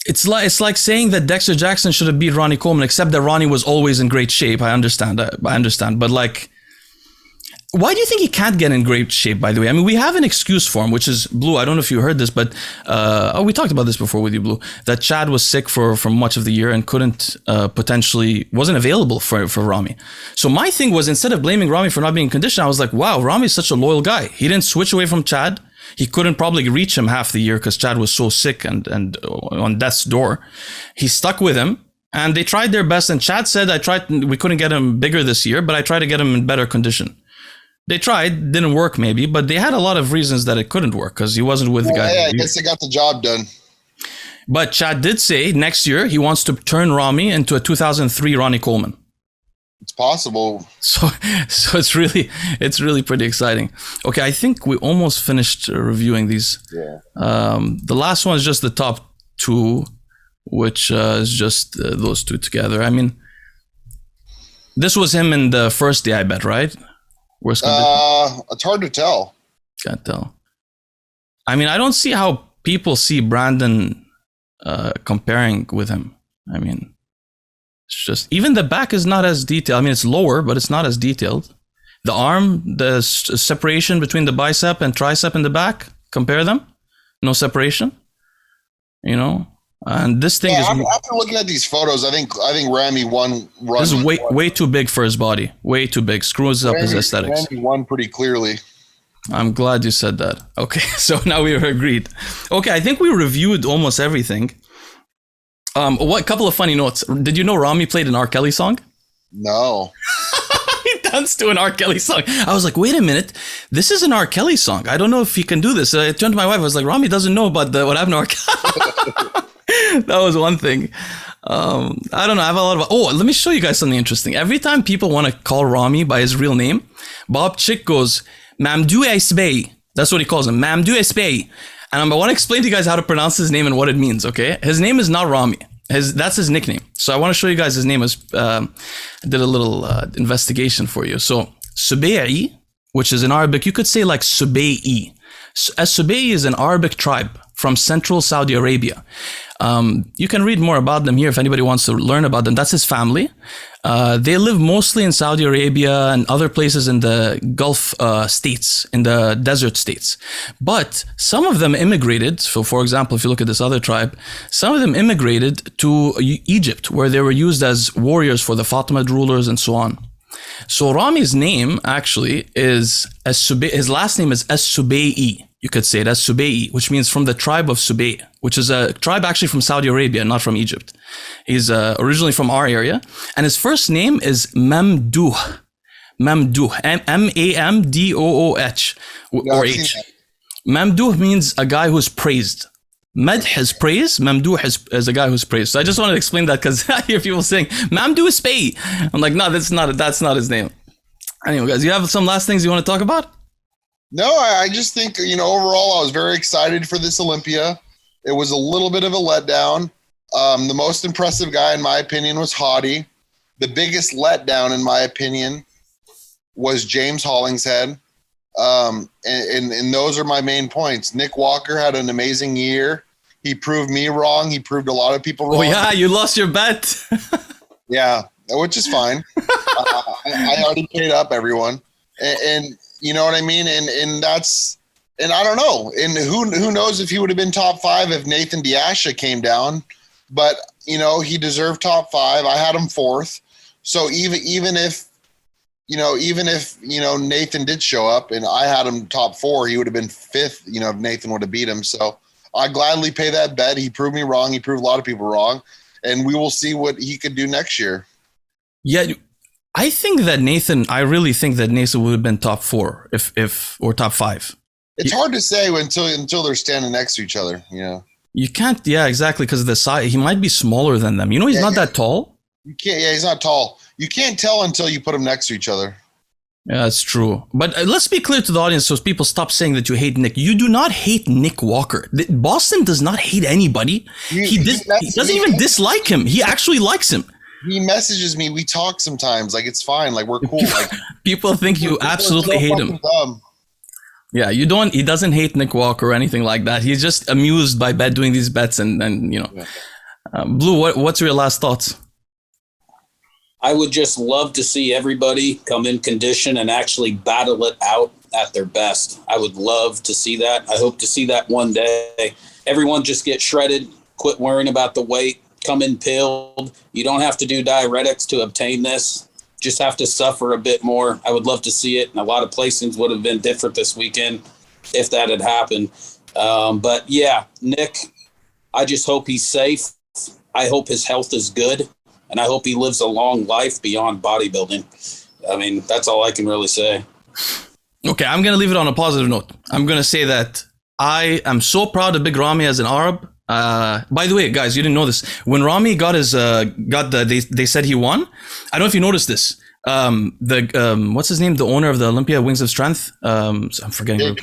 It's like saying that Dexter Jackson should have beat Ronnie Coleman, except that Ronnie was always in great shape. I understand, but like, why do you think he can't get in great shape, by the way? I mean, we have an excuse for him, which is, Blue, I don't know if you heard this, but we talked about this before with you, Blue, that Chad was sick for much of the year and couldn't wasn't available for Ramy. So my thing was, instead of blaming Ramy for not being in condition, I was like, wow, Ramy's such a loyal guy. He didn't switch away from Chad. He couldn't probably reach him half the year because Chad was so sick and on death's door. He stuck with him and they tried their best. And Chad said, we couldn't get him bigger this year, but I tried to get him in better condition. They tried, didn't work maybe, but they had a lot of reasons that it couldn't work because he wasn't with the guy. Yeah, I guess they got the job done. But Chad did say next year he wants to turn Ramy into a 2003 Ronnie Coleman. It's possible. So it's really pretty exciting. Okay, I think we almost finished reviewing these. Yeah. The last one is just the top two, which is just those two together. I mean, this was him in the first day, I bet, right? Worst condition? It's hard to tell. Can't tell. I mean, I don't see how people see Brandon comparing with him. I mean, it's just, even the back is not as detailed. I mean, it's lower, but it's not as detailed. The arm, the separation between the bicep and tricep in the back, compare them. No separation, you know? And this thing is... After looking at these photos, I think Ramy won. This is way too big for his body. Way too big. Screws up his aesthetics. Ramy won pretty clearly. I'm glad you said that. Okay, so now we are agreed. Okay, I think we reviewed almost everything. What couple of funny notes. Did you know Ramy played an R. Kelly song? No. He danced to an R. Kelly song. I was like, wait a minute. This is an R. Kelly song. I don't know if he can do this. I turned to my wife. I was like, Ramy doesn't know about what happened to R. Kelly. That was one thing. I don't know. I have a lot of... let me show you guys something interesting. Every time people want to call Ramy by his real name, Bob Chick goes, Mamdou Subai'i. That's what he calls him. Mamdou Subai'i. And I want to explain to you guys how to pronounce his name and what it means, okay? His name is not Ramy. That's his nickname. So I want to show you guys his name. I did a little investigation for you. So Subai'i, which is in Arabic, you could say like Subai'i. Subai'i is an Arabic tribe from central Saudi Arabia. You can read more about them here if anybody wants to learn about them. That's his family. They live mostly in Saudi Arabia and other places in the Gulf states, in the desert states. But some of them immigrated. So for example, if you look at this other tribe, some of them immigrated to Egypt, where they were used as warriors for the Fatimid rulers and so on. So Ramy's name actually is his last name is Subai'i. You could say it as Subai'i, which means from the tribe of Subai'i, which is a tribe actually from Saudi Arabia, not from Egypt. He's originally from our area. And his first name is Mamdouh. Mamdouh. Mamdooh or H. Mamdouh means a guy who's praised. Madh is praise, Mamdouh is a guy who's praised. So I just wanted to explain that because I hear people saying Mamdouh is pay. I'm like, no, that's not his name. Anyway, guys, you have some last things you want to talk about? No, I just think, overall I was very excited for this Olympia. It was a little bit of a letdown. The most impressive guy, in my opinion, was Hadi. The biggest letdown, in my opinion, was James Hollingshead. And those are my main points. Nick Walker had an amazing year. He proved me wrong. He proved a lot of people wrong. Oh, yeah, you lost your bet. Yeah, which is fine. I already paid up everyone. And you know what I mean? And that's – and I don't know. And who knows if he would have been top 5 if Nathan Diasha came down. But, he deserved top 5. I had him 4th. So even if Nathan did show up and I had him top 4, he would have been 5th, if Nathan would have beat him. So I gladly pay that bet. He proved me wrong. He proved a lot of people wrong. And we will see what he could do next year. Yeah, I really think that Nathan would have been top 4 or top 5. It's hard to say until they're standing next to each other, You can't, yeah, exactly, because of the size. He might be smaller than them. He's not that tall. You can't. Yeah, he's not tall. You can't tell until you put them next to each other. Yeah, that's true. But let's be clear to the audience so people stop saying that you hate Nick. You do not hate Nick Walker. Boston does not hate anybody. He doesn't even dislike him. He actually likes him. He messages me. We talk sometimes. Like, it's fine. Like, we're cool. Like, people think you absolutely hate him. Dumb. Yeah, you don't. He doesn't hate Nick Walker or anything like that. He's just amused by doing these bets and Blue. What's your last thoughts? I would just love to see everybody come in condition and actually battle it out at their best. I would love to see that. I hope to see that one day. Everyone just get shredded, quit worrying about the weight, come in pilled. You don't have to do diuretics to obtain this. Just have to suffer a bit more. I would love to see it. And a lot of placings would have been different this weekend if that had happened. But yeah, Nick, I just hope he's safe. I hope his health is good. And I hope he lives a long life beyond bodybuilding. I mean, that's all I can really say. Okay, I'm going to leave it on a positive note. I'm going to say that I am so proud of Big Ramy as an Arab. By the way, guys, you didn't know this. When Ramy they said he won. I don't know if you noticed this. What's his name? The owner of the Olympia Wings of Strength. I'm forgetting.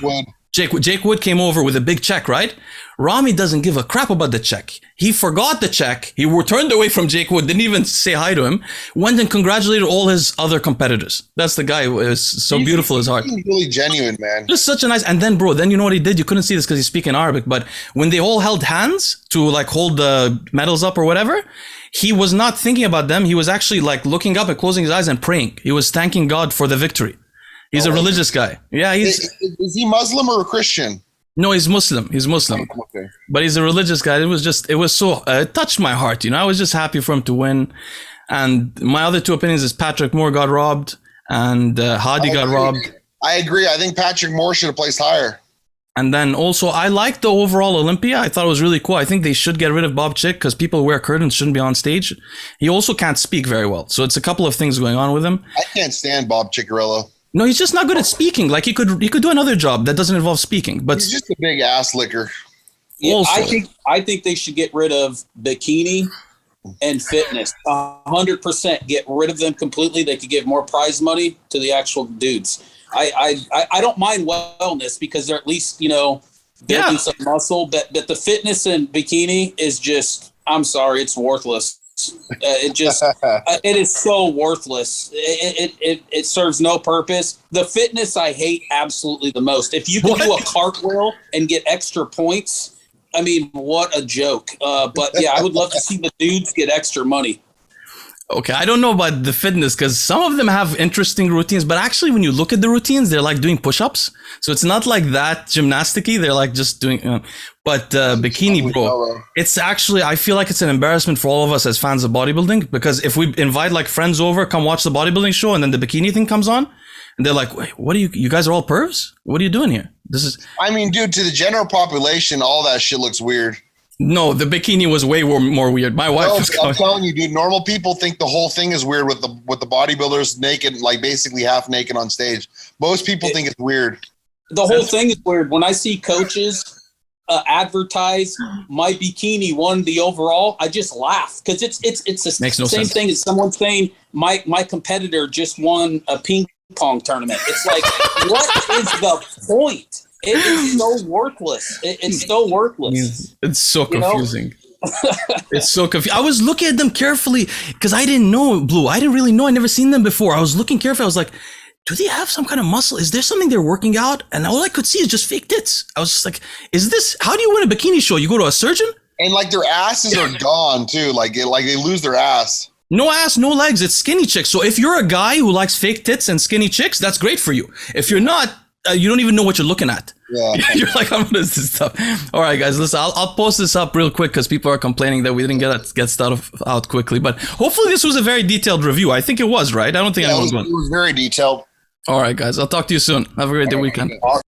Jake Wood came over with a big check, right? Ramy doesn't give a crap about the check. He forgot the check. He turned away from Jake Wood, didn't even say hi to him, went and congratulated all his other competitors. That's the guy who is so beautiful, his heart. He's really genuine, man. Just such a nice, and then bro, then you know what he did? You couldn't see this because he's speaking Arabic, but when they all held hands to like hold the medals up or whatever, he was not thinking about them. He was actually like looking up and closing his eyes and praying. He was thanking God for the victory. He's a religious guy. Yeah, is he Muslim or a Christian? No, he's Muslim. He's Muslim. Okay. But he's a religious guy. It touched my heart. I was just happy for him to win. And my other two opinions is Patrick Moore got robbed and Hadi got robbed. I agree. I think Patrick Moore should have placed higher. And then also, I like the overall Olympia. I thought it was really cool. I think they should get rid of Bob Chick because people who wear curtains shouldn't be on stage. He also can't speak very well. So it's a couple of things going on with him. I can't stand Bob Ciccarello. No, he's just not good at speaking. Like he could do another job that doesn't involve speaking. But he's just a big ass licker. Yeah, also, I think they should get rid of Bikini and fitness. 100% get rid of them completely. They could give more prize money to the actual dudes. I don't mind wellness because they're at least building some muscle. But the fitness and Bikini is just, I'm sorry, it's worthless. It is so worthless. It serves no purpose. The fitness I hate absolutely the most. If you can do a cartwheel and get extra points, I mean, what a joke. But yeah, I would love to see the dudes get extra money. Okay, I don't know about the fitness because some of them have interesting routines, but actually when you look at the routines, they're like doing push-ups. So it's not like that gymnastic-y. They're like just doing, but Bikini, bro, it's actually, I feel like it's an embarrassment for all of us as fans of bodybuilding because if we invite like friends over, come watch the bodybuilding show and then the Bikini thing comes on and they're like, wait, what are you guys are all pervs? What are you doing here? I mean, dude, to the general population, all that shit looks weird. No, the Bikini was way more weird. My wife was I'm telling you, dude, normal people think the whole thing is weird with the bodybuilders naked, like basically half naked on stage. Most people think it's weird. The whole thing is weird. When I see coaches advertise my bikini won the overall, I just laugh because it's the Makes no same sense. thing as someone saying my competitor just won a ping pong tournament. It's like, what is the point? It is so worthless. It's so worthless. It's so You know? confusing. It's so confusing. I was looking at them carefully because I didn't know Blue. I didn't really know. I never seen them before. I was looking carefully. I was like, do they have some kind of muscle? Is there something they're working out? And all I could see is just fake tits. I was just like, is this, how do you win a bikini show? You go to a surgeon? And like their asses are gone too. Like they lose their ass. No ass, no legs. It's skinny chicks. So if you're a guy who likes fake tits and skinny chicks, that's great for you. If you're not, you don't even know what you're looking at. Yeah. You're like, what is this stuff? All right, guys, listen, I'll post this up real quick because people are complaining that we didn't get stuff out quickly. But hopefully this was a very detailed review. I think it was, right? I don't think Yeah, anyone's going. it was very detailed. All right, guys, I'll talk to you soon. Have a great day weekend. Awesome.